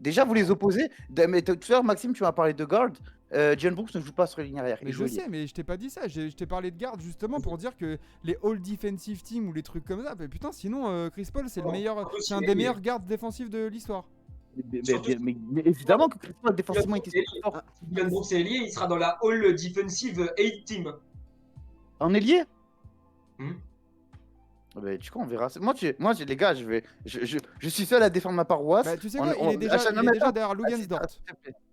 S2: Déjà, vous les opposez. Mais tout à l'heure, Maxime, tu m'as parlé de guard. Dylan Brooks ne joue pas sur les lignes arrière.
S1: Mais
S2: il
S1: je
S2: joue ailier.
S1: sais, mais je t'ai pas dit ça. Je t'ai parlé de garde justement pour dire que les all defensive team ou les trucs comme ça. Mais putain, sinon Chris Paul, c'est le
S4: Oh,
S1: meilleur,
S4: impossible,
S1: c'est un des
S4: mais-
S1: meilleurs gardes défensifs de l'histoire.
S4: Surtout-
S2: Mais évidemment que Chris Paul, défensivement, il était super fort.
S4: Si Dylan Brooks est lié, il sera dans la All Defensive 8 Team.
S2: En ailier
S4: Hmm.
S2: Tu vois, on verra. Les gars, je suis seul à défendre ma paroisse.
S1: Bah, tu sais
S2: On-
S1: quoi,
S2: on-
S1: il est déjà,
S2: Achète-
S1: il
S2: non,
S1: est
S2: mais
S1: déjà
S2: attends.
S1: derrière
S2: Ah,
S1: Lugensdort.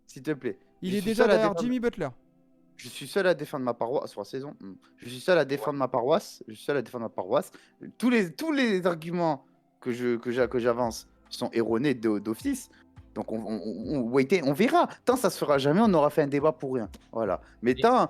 S2: S'il te plaît.
S1: Il
S2: Je
S1: est
S2: suis
S1: déjà
S2: seul à
S1: derrière
S2: défendre-
S1: Jimmy Butler.
S2: Je suis seul à défendre ma paroisse sur la saison. Je suis seul à défendre ma paroisse. Tous les arguments que j'avance sont erronés d'office. Donc on verra. Tant ça se fera jamais, on aura fait un débat pour rien. Voilà. Mais tant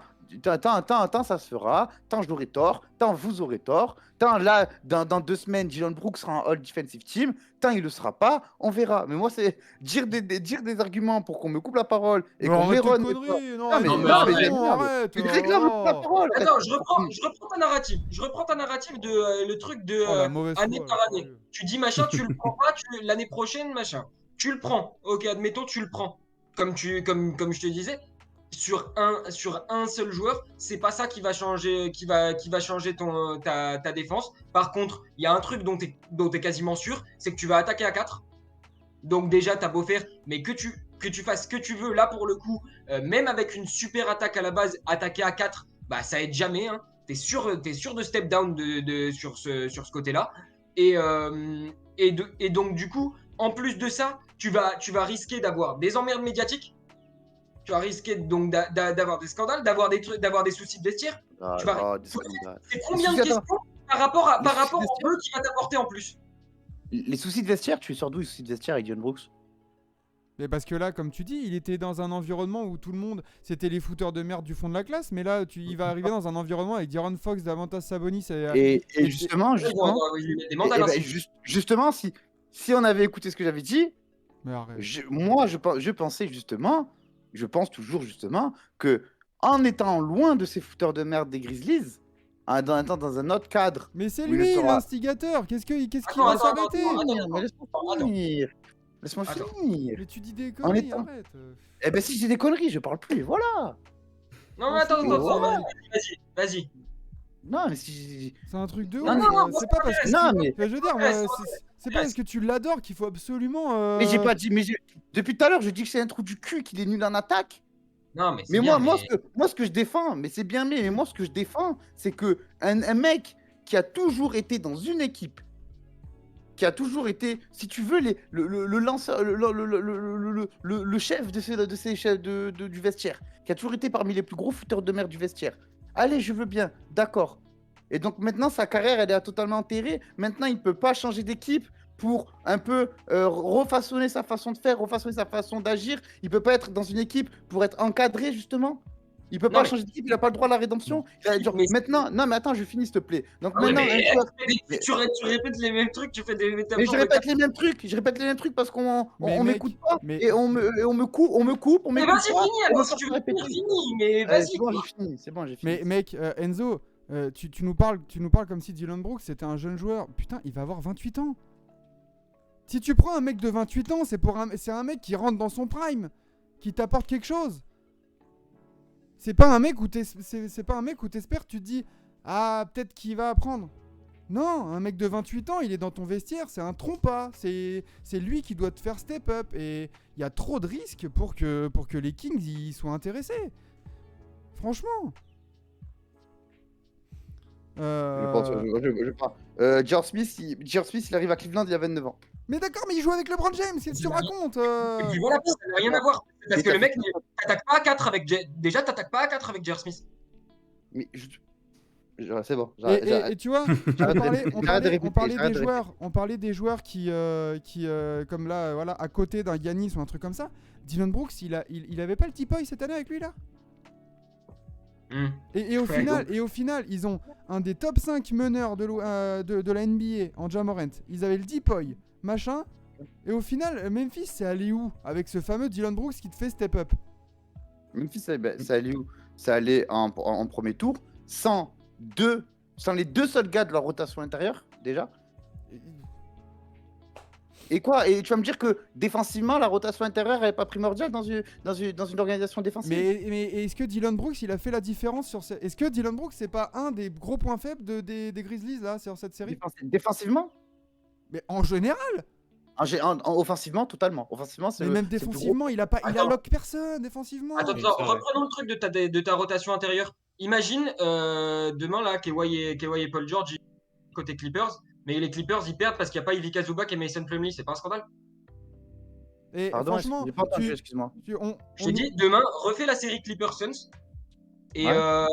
S2: ça se fera, tant j'aurai tort, tant vous aurez tort, tant là, dans 2 semaines, Dylan Brooks sera en All Defensive Team, tant il le sera pas, on verra. Mais moi, c'est dire des arguments pour qu'on me coupe la parole et
S1: Mais
S2: qu'on
S1: arrête tes
S2: m'éronne.
S1: conneries. Non,
S2: Non, mais-
S1: arrête,
S4: non, mais-
S1: non, arrête.
S2: Il réclame
S1: oh.
S2: la parole.
S4: Attends, je reprends ta narrative. Je reprends ta narrative de le truc de
S1: Oh, la mauvaise
S4: année
S1: foi,
S4: par
S1: là,
S4: année.
S1: sérieux.
S4: Tu dis machin, tu le prends pas, l'année prochaine, machin. Tu le prends. Ok, admettons, tu le prends. Comme je te disais, sur un seul joueur, c'est pas ça qui va changer, qui va changer ta défense. Par contre, il y a un truc dont t'es quasiment sûr, c'est que tu vas attaquer à 4. Donc déjà, t'as beau faire, mais que tu fasses ce que tu veux, là pour le coup, même avec une super attaque à la base, attaquer à 4, bah ça aide jamais. Hein. T'es sûr de step down sur ce côté-là. Et donc du coup, en plus de ça, tu vas risquer d'avoir des emmerdes médiatiques. Tu vas risquer donc d'avoir des scandales, d'avoir des soucis de vestiaire. Tu vas- C'est combien de
S2: Attends.
S4: questions par rapport
S2: Les soucis de
S4: au
S2: vestiaire.
S4: jeu qui va t'apporter en plus?
S2: Les soucis de vestiaire, tu es sur d'où les soucis de vestiaire avec Dylan Brooks?
S1: Mais parce que là, comme tu dis, il était dans un environnement où tout le monde, c'était les fouteurs de merde du fond de la classe. Mais là, il va arriver dans un environnement avec De'Aaron Fox, Davantas Sabonis.
S2: Et justement, justement, si on avait écouté ce que j'avais dit,
S1: Mais arrête.
S2: je pensais justement, je pense toujours justement que en étant loin de ces fouteurs de merde des Grizzlies, dans un autre cadre.
S1: Mais c'est
S2: Oui, le
S1: lui
S2: sera.
S1: l'instigateur. Qu'est-ce qu'il
S4: Attends,
S1: va
S4: attends,
S1: s'arrêter?
S4: attends.
S2: Mais laisse-moi
S4: Attends.
S2: finir. Laisse-moi
S4: Attends.
S2: finir.
S1: Mais tu dis des
S2: En
S1: conneries,
S2: étant-
S1: arrête.
S2: Eh ben si j'ai des conneries, je parle plus, voilà.
S4: Non, mais attends,
S2: Voilà.
S4: vas-y.
S2: Non, mais si...
S1: C'est un truc de
S2: Non,
S1: ouf.
S4: non,
S1: C'est pas parce que
S2: Non, mais...
S1: je veux dire,
S4: Ouais,
S1: moi, c'est pas parce que tu l'adores qu'il faut absolument.
S2: Mais j'ai pas dit... Depuis tout à l'heure, je dis que c'est un trou du cul, qu'il est nul en attaque.
S4: Non, mais c'est
S2: Mais
S4: bien,
S2: moi,
S4: mais...
S2: moi, ce que je défends, mais c'est bien, mais moi, ce que je défends, c'est que un mec qui a toujours été dans une équipe, qui a toujours été, si tu veux, le lanceur, le chef de ces chefs du vestiaire, qui a toujours été parmi les plus gros footeurs de merde du vestiaire. Allez, je veux bien, d'accord. Et donc maintenant, sa carrière, elle est totalement enterrée. Maintenant, il ne peut pas changer d'équipe pour un peu refaçonner sa façon de faire, refaçonner sa façon d'agir. Il peut pas être dans une équipe pour être encadré, justement. Il peut
S4: Non,
S2: pas
S4: mais-
S2: changer d'équipe, il n'a pas le droit à la rédemption. Genre,
S4: Mais-
S2: maintenant, non, mais attends, je finis, s'il te plaît. Donc
S4: Ah oui,
S2: maintenant,
S4: mais
S2: un joueur-
S4: tu répètes les mêmes trucs, tu fais des
S2: mais
S4: métaphores.
S2: je répète les mêmes trucs, parce qu'on
S1: Mais
S2: on
S1: mec,
S2: m'écoute pas
S1: mais-
S2: et on me coupe, on
S4: Mais
S2: m'écoute
S4: vas-y,
S2: pas.
S4: finis,
S2: On
S4: alors
S2: va
S4: si
S2: pas
S4: tu
S2: se
S4: veux
S2: répéter.
S4: finir, finis, mais vas-y.
S2: C'est bon, j'ai fini, c'est bon, j'ai fini.
S1: Mais mec, Enzo, tu nous parles comme si Dylan Brooks c'était un jeune joueur. Putain, il va avoir 28 ans. Si tu prends un mec de 28 ans, c'est un mec qui rentre dans son prime, qui t'apporte quelque chose. C'est pas un mec où t'espères, tu te dis ah peut-être qu'il va apprendre. Non, un mec de 28 ans, il est dans ton vestiaire, c'est un trompa. C'est lui qui doit te faire step up et il y a trop de risques pour que les Kings y soient intéressés. Franchement.
S2: Je pense, je crois. George Smith, il arrive à Cleveland il y a 29 ans.
S1: Mais d'accord, mais il joue avec LeBron James, qu'est-ce que tu racontes
S4: Et puis voilà, ça n'a rien à voir. Parce
S2: Et
S4: que le
S2: t'as
S4: mec,
S2: fait-
S4: t'attaques pas à 4 avec... Déjà, t'attaques pas à 4 avec J.R. Smith.
S2: Mais c'est bon.
S1: Et tu vois,
S2: J'arrête
S1: on
S2: de
S1: parlait
S2: répéter.
S1: des joueurs qui comme là, voilà, à côté d'un Giannis ou un truc comme ça. Dylan Brooks, il avait pas le T-Boy cette année avec lui là. Et au final, ils ont un des top 5 meneurs de la NBA en Ja Morant. Ils avaient le T-Boy, machin. Et au final, Memphis, c'est allé où avec ce fameux Dylan Brooks qui te fait step up?
S2: Memphis, ça allait où? Ça allait en premier tour sans les deux seuls gars de leur rotation intérieure, déjà. Et quoi? Et tu vas me dire que défensivement, la rotation intérieure n'est pas primordiale dans une organisation défensive?
S1: Mais est-ce que Dylan Brooks, il a fait la différence sur Est-ce que Dylan Brooks, c'est pas un des gros points faibles des Grizzlies là sur cette série?
S2: Défensivement?
S1: Mais en général.
S2: Offensivement, totalement. Offensivement,
S1: Mais même défensivement, il alloque personne défensivement.
S4: Attends, reprenons le truc de ta rotation intérieure. Imagine demain là, Kawhi et Paul George côté Clippers, mais les Clippers ils perdent parce qu'il n'y a pas Ivica Zubac et Mason Plumlee, c'est pas un scandale?
S1: Et
S2: Pardon,
S1: franchement,
S2: j'ai pas entendu, excuse-moi.
S4: Je t'ai dit demain, refais la série Clippers Suns et
S2: Ouais.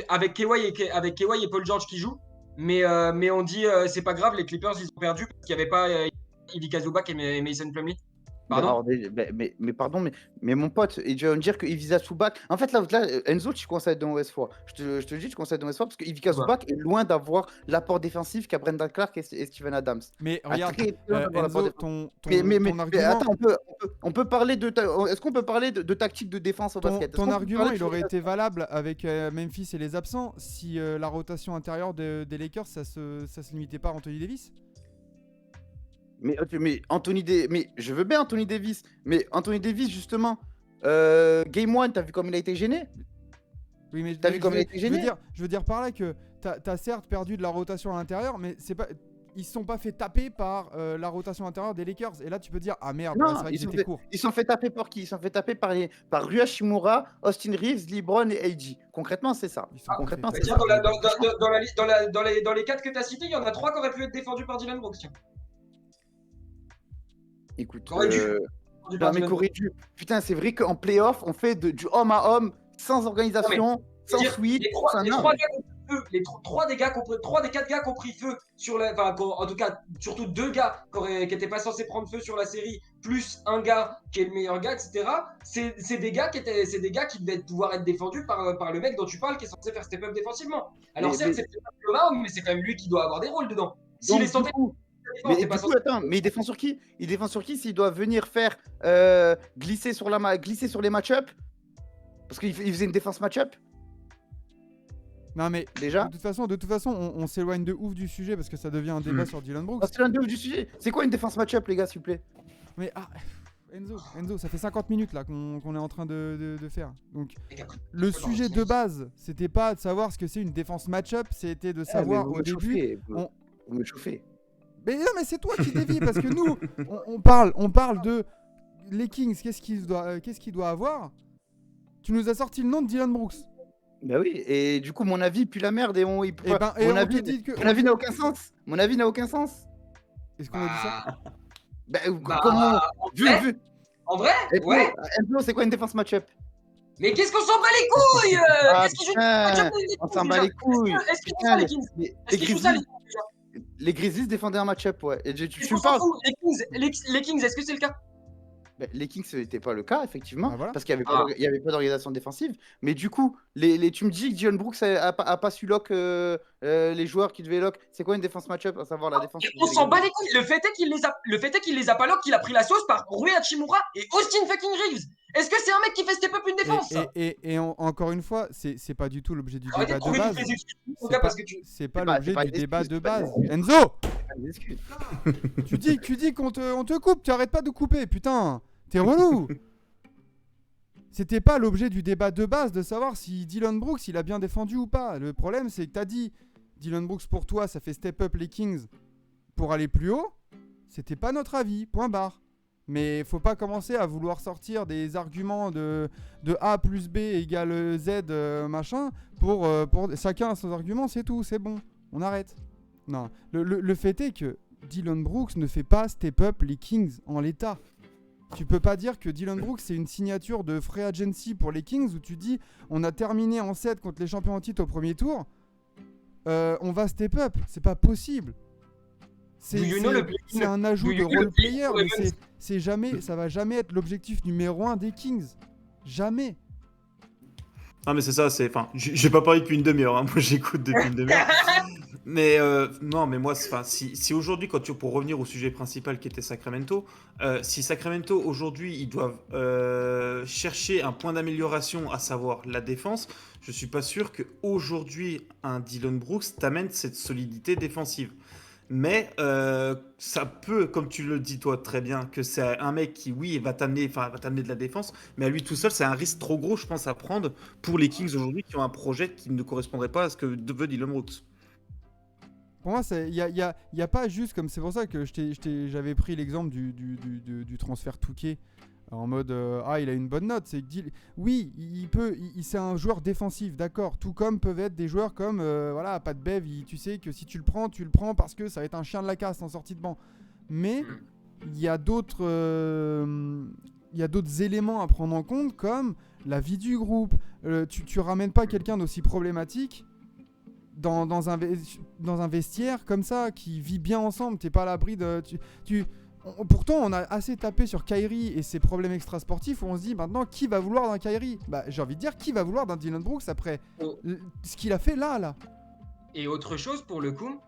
S4: avec Kawhi et Paul George qui jouent, mais on dit c'est pas grave, les Clippers ils ont perdu parce qu'il n'y avait pas Ivica Zubac et Mason Plumlee. Pardon?
S2: Mais pardon, mais mon pote, et tu vas me dire que Ivica Zubac. En fait, là Enzo, tu conseilles de mauvaise foi. Je te le dis, tu conseilles de mauvaise foi parce que Ivica Zubac est loin d'avoir l'apport défensif qu'a Brendan Clark et Steven Adams.
S1: Mais regarde,
S2: Très loin d'avoir l'apport
S1: Enzo,
S2: défensif.
S1: ton
S2: Mais
S1: argument,
S2: attends, on peut parler de. Est-ce qu'on peut parler de tactique de défense au basket? Est-ce
S1: ton
S2: qu'on peut
S1: argument,
S2: parler
S1: il
S2: de-
S1: aurait été valable avec Memphis et les absents si la rotation intérieure des Lakers, ça se limitait pas à Anthony Davis.
S2: Mais mais je veux bien Anthony Davis, mais Anthony Davis justement, Game 1, t'as vu comme il a été gêné?
S1: Oui, mais
S2: T'as vu comme il a été gêné?
S1: je veux dire par là que t'as certes perdu de la rotation à l'intérieur, mais c'est pas, ils se sont pas fait taper par la rotation intérieure des Lakers. Et là, tu peux dire ah merde,
S2: Non,
S1: c'est vrai que j'étais court.
S2: ils se sont fait taper par qui? Ils se sont fait taper par Rui Hachimura, Austin Reeves, LeBron et AD. Concrètement, c'est ça.
S1: Ils se sont pas
S2: Concrètement,
S1: fait
S2: c'est
S1: taper.
S2: ça.
S4: Dans les 4 que tu as cités, il y en a 3 qui auraient pu être défendus par Dylan Brooks. Tiens.
S2: Écoute,
S4: Qu'aurait dû.
S2: non, mais qu'aurait dû. Putain, c'est vrai qu'en playoff, on fait du homme à homme, sans organisation, sans switch, sans
S4: Les
S2: non,
S4: 3
S2: mais-
S4: gars qui ont pris feu, les 3 des gars qui ont pris, 3 des 4 gars qui ont pris feu sur la. Enfin, en tout cas, surtout 2 gars qui n'étaient pas censés prendre feu sur la série, plus un gars qui est le meilleur gars, etc. C'est des gars qui devaient pouvoir être défendus par le mec dont tu parles qui est censé faire step up défensivement. Alors,
S2: Mais-
S4: certes, c'est peut-être pas le homme, mais c'est quand même lui qui doit avoir des rôles dedans. S'il est
S2: Donc,
S4: censé.
S2: mais
S4: t'es
S2: du
S4: pas
S2: coup,
S4: censé-
S2: attends, mais il défend sur qui? Il défend sur qui s'il doit venir faire glisser sur les match-up? Parce qu'il faisait une défense match-up?
S1: Non mais
S2: Déjà.
S1: de toute façon, on s'éloigne de ouf du sujet parce que ça devient un débat sur Dylan Brooks.
S2: C'est l'un de du sujet. C'est quoi une défense match-up, les gars, s'il vous plaît?
S1: Mais Enzo, ça fait 50 minutes là qu'on est en train de faire. Donc le sujet de base, c'était pas de savoir ce que c'est une défense match-up, c'était de savoir au début.
S2: Vous me chauffez.
S1: Mais non, mais c'est toi qui dévies parce que nous, on parle de les Kings. Qu'est-ce qu'il doit avoir? Tu nous as sorti le nom de Dylan Brooks.
S2: Bah oui, et du coup, mon avis pue la merde et mon
S1: Et
S2: avis n'a aucun sens. Mon avis n'a aucun sens.
S1: Est-ce qu'on a dit ça?
S2: Comment
S4: En vrai, ouais.
S2: Enzo, c'est quoi une défense match-up?
S4: Mais qu'est-ce qu'on s'en bat les couilles Qu'est-ce qu'ils jouent
S2: putain, on s'en bat les couilles.
S4: Est-ce qu'ils font ça les Kings? Est-ce qu'ils font ça les Kings déjà?
S2: Les Grizzlies défendaient un match-up, ouais. Et tu
S4: Est-ce qu'on
S2: me
S4: s'en
S2: parles.
S4: fout Les Kings, est-ce que c'est le cas?
S2: Les Kings, ce n'était pas le cas, effectivement,
S1: Ah, voilà.
S2: parce qu'il n'y avait pas d'organisation défensive. Mais du coup, tu me dis que Dylan Brooks a pas su lock les joueurs qui devaient lock. C'est quoi une défense match-up, à savoir la défense?
S4: On s'en bat les couilles. Le fait est qu'il les a pas lock, qu'il a pris la sauce par Rui Hachimura et Austin fucking Reeves. Est-ce que c'est un mec qui fait step up une défense?
S1: Encore une fois, c'est pas du tout l'objet du
S4: Arrêtez
S1: débat
S4: de
S1: de
S4: trouver
S1: base.
S4: toutes les excuses, en cas, parce que tu...
S1: C'est pas
S2: pas-
S1: l'objet
S2: c'est pas
S1: du
S2: une
S1: débat
S2: excuse,
S1: de
S2: c'est pas
S1: base.
S2: une
S1: Enzo,
S2: Des excuses.
S1: tu dis qu'on te coupe, tu arrêtes pas de couper, putain. T'es relou. C'était pas l'objet du débat de base de savoir si Dylan Brooks il a bien défendu ou pas. Le problème c'est que t'as dit Dylan Brooks pour toi ça fait step up les Kings pour aller plus haut. C'était pas notre avis, point barre. Mais faut pas commencer à vouloir sortir des arguments de A plus B égale Z machin pour chacun a son argument, c'est tout, c'est bon, on arrête. Non, le fait est que Dylan Brooks ne fait pas step up les Kings en l'état. Tu peux pas dire que Dylan Brooks c'est une signature de free agency pour les Kings où tu dis on a terminé en 7 contre les champions en titre au premier tour, on va step up, c'est pas possible. C'est un ajout de role player, mais c'est jamais, ça va jamais être l'objectif numéro 1 des Kings, jamais.
S3: Ah mais c'est ça, j'ai pas parlé depuis une demi-heure, hein. Moi j'écoute depuis une demi-heure. Mais non, mais moi, si aujourd'hui, pour revenir au sujet principal qui était Sacramento, si Sacramento aujourd'hui ils doivent chercher un point d'amélioration, à savoir la défense, je suis pas sûr que aujourd'hui un Dylan Brooks t'amène cette solidité défensive. Mais ça peut, comme tu le dis toi très bien, que c'est un mec qui, oui, va t'amener de la défense, mais à lui tout seul, c'est un risque trop gros, je pense, à prendre pour les Kings aujourd'hui qui ont un projet qui ne correspondrait pas à ce que veut Dylan Brooks.
S1: Pour moi, il y a pas juste comme... C'est pour ça que j'avais pris l'exemple du transfert Touquet en mode il a une bonne note. Oui, c'est un joueur défensif, d'accord. Tout comme peuvent être des joueurs comme Pat Bev. Tu sais que si tu le prends parce que ça va être un chien de la casse en sortie de banc. Mais il y a d'autres éléments à prendre en compte comme la vie du groupe. Tu ramènes pas quelqu'un d'aussi problématique dans un vestiaire comme ça qui vit bien ensemble. T'es pas à l'abri de... Pourtant, on a assez tapé sur Kyrie et ses problèmes extrasportifs où on se dit maintenant qui va vouloir d'un Kyrie. J'ai envie de dire qui va vouloir d'un Dylan Brooks après ce qu'il a fait là.
S4: Et autre chose pour le coup,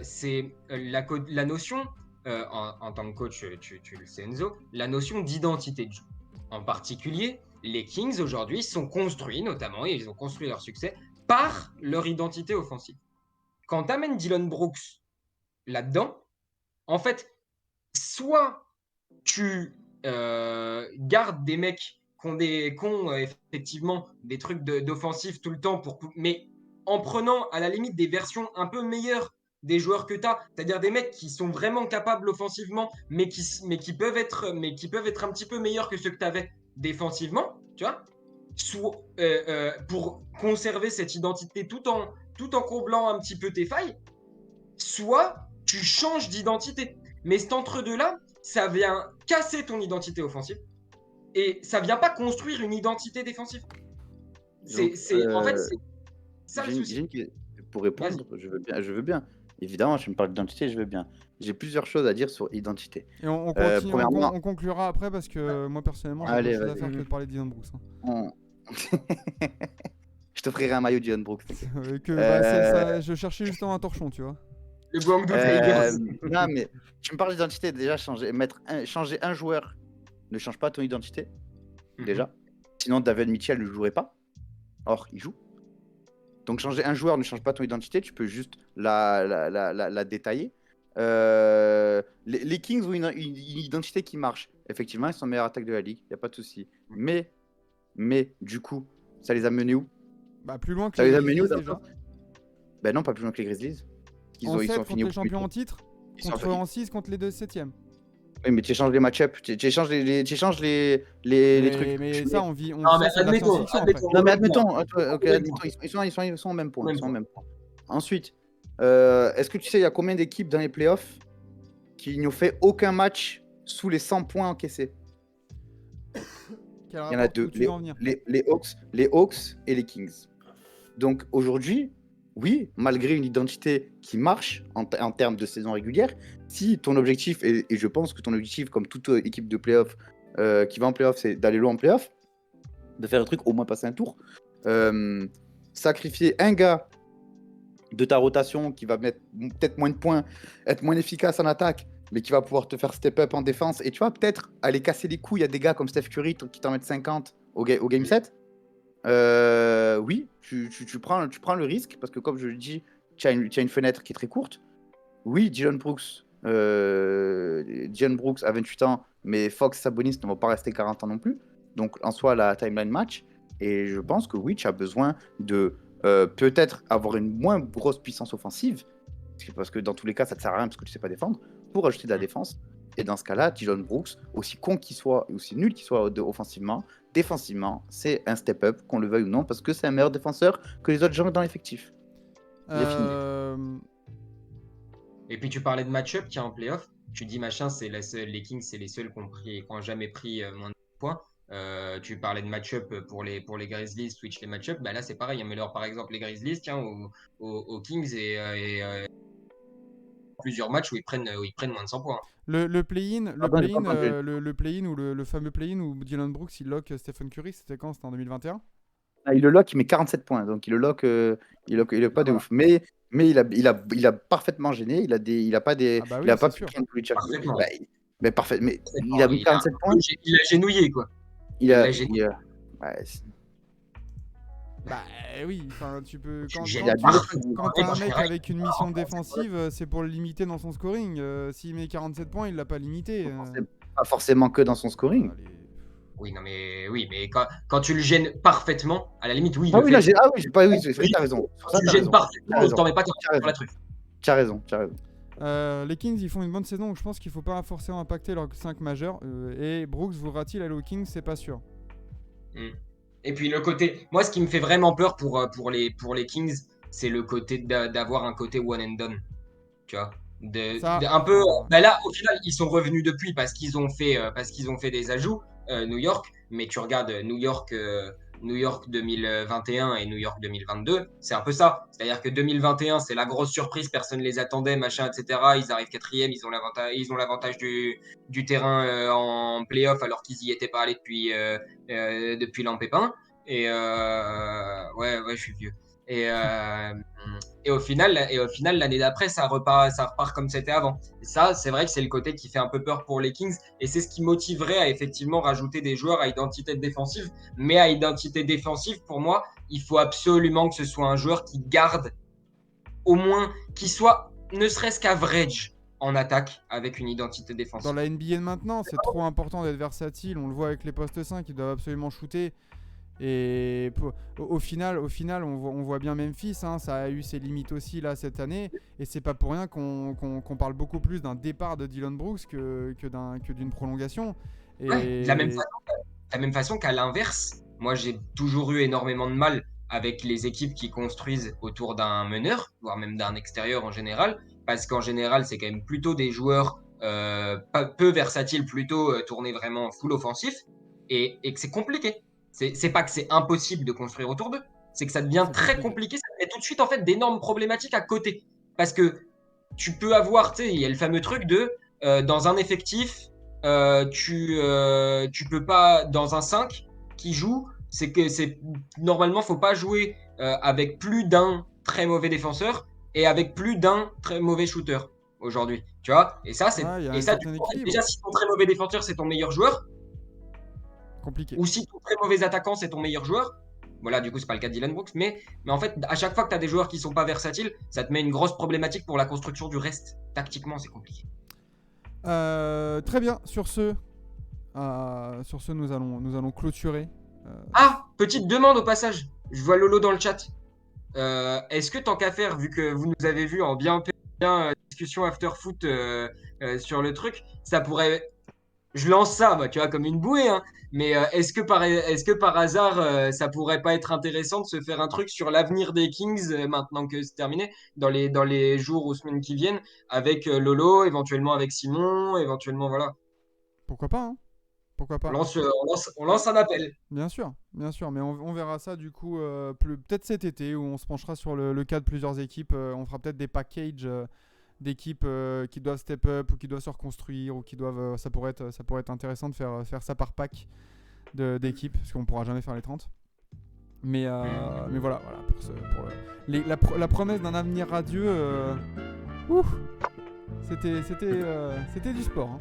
S4: c'est la notion, en tant que coach, tu le sais Enzo, la notion d'identité de jeu. En particulier, les Kings aujourd'hui sont construits notamment, et ils ont construit leur succès par leur identité offensive. Quand tu amènes Dylan Brooks là-dedans, en fait, soit tu gardes des mecs qui ont effectivement des trucs d'offensif tout le temps, mais en prenant à la limite des versions un peu meilleures des joueurs que tu as, c'est-à-dire des mecs qui sont vraiment capables offensivement, mais qui peuvent être un petit peu meilleurs que ceux que tu avais défensivement, tu vois, pour conserver cette identité tout en comblant un petit peu tes failles, soit tu changes d'identité. Mais cet entre-deux-là, ça vient casser ton identité offensive et ça vient pas construire une identité défensive. En fait, c'est ça le souci.
S2: Pour répondre, je veux bien. Évidemment, tu me parles d'identité, je veux bien. J'ai plusieurs choses à dire sur identité.
S1: Et on conclura après parce que moi personnellement, j'ai pas chose à faire que de parler de Dylan Brooks.
S2: Je t'offrirai un maillot Dylan Brooks.
S1: Je cherchais justement un torchon, tu vois.
S4: Le Guangdong Tigers.
S2: Non, mais tu me parles d'identité. Déjà, changer un joueur ne change pas ton identité. Déjà. Sinon, David Mitchell ne jouerait pas. Or, il joue. Donc changer un joueur ne change pas ton identité, tu peux juste la détailler. Les Kings ont une identité qui marche. Effectivement, ils sont meilleure attaque de la ligue, il n'y a pas de souci. Mais du coup, ça les a menés où?
S1: Bah, plus loin que
S2: Ça
S1: les
S2: les a menés où
S1: Grizzlies déjà.
S2: Ben non, pas plus loin que les Grizzlies.
S1: En
S2: Ils
S1: 7
S2: sont
S1: contre
S2: finis
S1: les
S2: au
S1: champions
S2: premier
S1: en
S2: tour.
S1: titre,
S2: Ils sont
S1: contre
S2: finis-
S1: en 6 contre les 2 septièmes.
S2: Oui, mais tu échanges les match-ups, tu échanges les trucs.
S1: Mais ça, on vit,
S4: Non, mais
S1: ça c'est de la
S4: admettons,
S1: science-fiction après.
S2: Non, mais
S4: Honnêtement.
S2: admettons, ok, admettons, ils sont au même point.
S4: Même
S2: Ils sont au
S4: point.
S2: même point. Ensuite, est-ce que tu sais, il y a combien d'équipes dans les playoffs qui n'ont fait aucun match sous les 100 points encaissés?
S1: Quel
S2: Il y en a
S1: rapport,
S2: deux,
S1: où tu veux en venir?
S2: les Hawks et les Kings. Donc aujourd'hui, oui, malgré une identité qui marche en termes de saison régulière, si ton objectif, et je pense que ton objectif, comme toute équipe de playoff qui va en playoff, c'est d'aller loin en playoff, de faire un truc, au moins passer un tour, sacrifier un gars de ta rotation qui va mettre peut-être moins de points, être moins efficace en attaque, mais qui va pouvoir te faire step up en défense, et tu vas peut-être aller casser les couilles à des gars comme Steph Curry qui t'en mettent 50 au game 7. Oui, tu prends le risque, parce que comme je le dis, tu as une fenêtre qui est très courte. Oui, Dillon Brooks a 28 ans, mais Fox, Sabonis ne vont pas rester 40 ans non plus. Donc en soi, la timeline match. Et je pense que oui, tu as besoin de peut-être avoir une moins grosse puissance offensive, parce que dans tous les cas, ça ne te sert à rien parce que tu ne sais pas défendre, pour ajouter de la défense. Et dans ce cas-là, Dillon Brooks, aussi con qu'il soit, et aussi nul qu'il soit offensivement, défensivement, c'est un step-up, qu'on le veuille ou non, parce que c'est un meilleur défenseur que les autres gens dans l'effectif.
S4: Et puis tu parlais de match-up, tiens, en playoff, tu dis machin, les Kings, c'est les seuls qui ont jamais pris moins de points. Tu parlais de match-up pour les Grizzlies, switch les match-up. Bah là, c'est pareil. Mais alors, par exemple, les Grizzlies, tiens, aux Kings et plusieurs matchs où ils prennent moins de 100 points.
S1: Le play-in,
S2: j'ai pas entendu.
S1: le play-in ou le fameux play-in où Dillon Brooks il lock Stephen Curry, c'était quand? C'était en 2021?
S2: Il le lock, il met 47 points, donc il le lock, il est pas de ouf. Mais il a parfaitement gêné, il a pas des,
S1: Ah bah oui,
S2: il a pas
S1: c'est
S2: pu
S1: sûr.
S2: prendre tous les checks.
S4: Parfaitement.
S2: Mais parfait, mais il a mis 47 points.
S4: Il a genouillé, quoi.
S2: Il a,
S4: gêné.
S2: il a- ouais,
S1: Bah oui, enfin tu peux quand
S4: J'ai
S2: il a
S1: quand
S2: dit-
S1: tu- quand t'as un mec
S4: Ouais.
S1: avec une mission défensive, c'est pour le limiter dans son scoring. S'il met 47 points, il l'a pas limité.
S2: c'est pas forcément que dans son scoring.
S1: Allez.
S4: Oui, non, mais quand tu le gênes parfaitement, à la limite, oui, il
S2: Ah
S4: le
S2: oui,
S4: fait.
S2: là, j'ai pas, oui, c'est vrai, t'as raison. Sur ça,
S4: Tu le
S2: t'as
S4: gênes
S2: raison.
S4: parfaitement,
S2: T'as
S4: il t'en met pas
S2: T'as
S4: 40 sur la truffe.
S2: T'as raison.
S1: Les Kings ils font une bonne saison, donc je pense qu'il faut pas forcément impacter leurs 5 majeurs. Et Brooks voudra-t-il aller aux Kings? C'est pas sûr.
S4: Et puis le côté, moi, ce qui me fait vraiment peur pour les Kings, c'est le côté d'avoir un côté one and done. Tu vois,
S1: Ça,
S4: un peu. Bah là, au final, ils sont revenus depuis parce qu'ils ont fait des ajouts, New York. Mais tu regardes New York 2021 et New York 2022, c'est un peu ça. C'est-à-dire que 2021, c'est la grosse surprise, personne ne les attendait, machin, etc. Ils arrivent quatrième, ils ont l'avantage du terrain en playoff alors qu'ils y étaient pas allés depuis l'an Pépin. Et ouais, je suis vieux. Et au final, l'année d'après, ça repart comme c'était avant. Et ça, c'est vrai que c'est le côté qui fait un peu peur pour les Kings. Et c'est ce qui motiverait à effectivement rajouter des joueurs à identité défensive. Mais à identité défensive, pour moi, il faut absolument que ce soit un joueur qui garde au moins, qui soit ne serait-ce qu'average en attaque avec une identité défensive.
S1: dans la NBA de maintenant, c'est trop important d'être versatile. On le voit avec les postes 5, ils doivent absolument shooter. Et au final, on voit bien Memphis, hein, ça a eu ses limites aussi là cette année. Et c'est pas pour rien qu'on parle beaucoup plus d'un départ de Dillon Brooks que d'une prolongation. Et
S4: Ouais, de la même façon qu'à l'inverse, moi j'ai toujours eu énormément de mal avec les équipes qui construisent autour d'un meneur, voire même d'un extérieur en général, parce qu'en général c'est quand même plutôt des joueurs peu versatiles, plutôt tournés vraiment full offensif, et que c'est compliqué. C'est pas que c'est impossible de construire autour d'eux, c'est que ça devient
S1: C'est
S4: très compliqué, ça met tout de suite en fait d'énormes problématiques à côté. Parce que tu peux avoir, tu sais, il y a le fameux truc de dans un effectif, tu peux pas, dans un 5 qui joue, normalement, faut pas jouer avec plus d'un très mauvais défenseur et avec plus d'un très mauvais shooter aujourd'hui. Tu vois? Et ça,
S1: Ouais, il y a
S4: et
S1: un
S4: ça,
S1: certain équilibre.
S4: déjà, si ton très mauvais défenseur, c'est ton meilleur joueur,
S1: Compliqué.
S4: ou si ton très mauvais attaquant, c'est ton meilleur joueur, Voilà, du coup, c'est pas le cas de Dylan Brooks. Mais en fait, à chaque fois que tu as des joueurs qui sont pas versatiles, ça te met une grosse problématique pour la construction du reste. Tactiquement, c'est compliqué.
S1: Très bien, sur ce, nous allons clôturer.
S4: Ah, petite demande au passage. Je vois Lolo dans le chat. Est-ce que tant qu'à faire, vu que vous nous avez vu en bien discussion after foot sur le truc, ça pourrait. Je lance ça, moi, tu vois, comme une bouée, hein. Mais est-ce que par hasard, ça pourrait pas être intéressant de se faire un truc sur l'avenir des Kings maintenant que c'est terminé, dans les jours ou semaines qui viennent, avec Lolo, éventuellement avec Simon, éventuellement, voilà.
S1: Pourquoi pas, hein. Pourquoi pas.
S4: On lance un appel.
S1: Bien sûr, mais on verra ça du coup peut-être cet été où on se penchera sur le cas de plusieurs équipes. On fera peut-être des packages d'équipes qui doivent step up ou qui doivent se reconstruire ou qui doivent. Ça pourrait être intéressant de faire ça par pack d'équipes parce qu'on pourra jamais faire les 30. Mais voilà pour la promesse d'un avenir radieux. C'était du sport. Hein.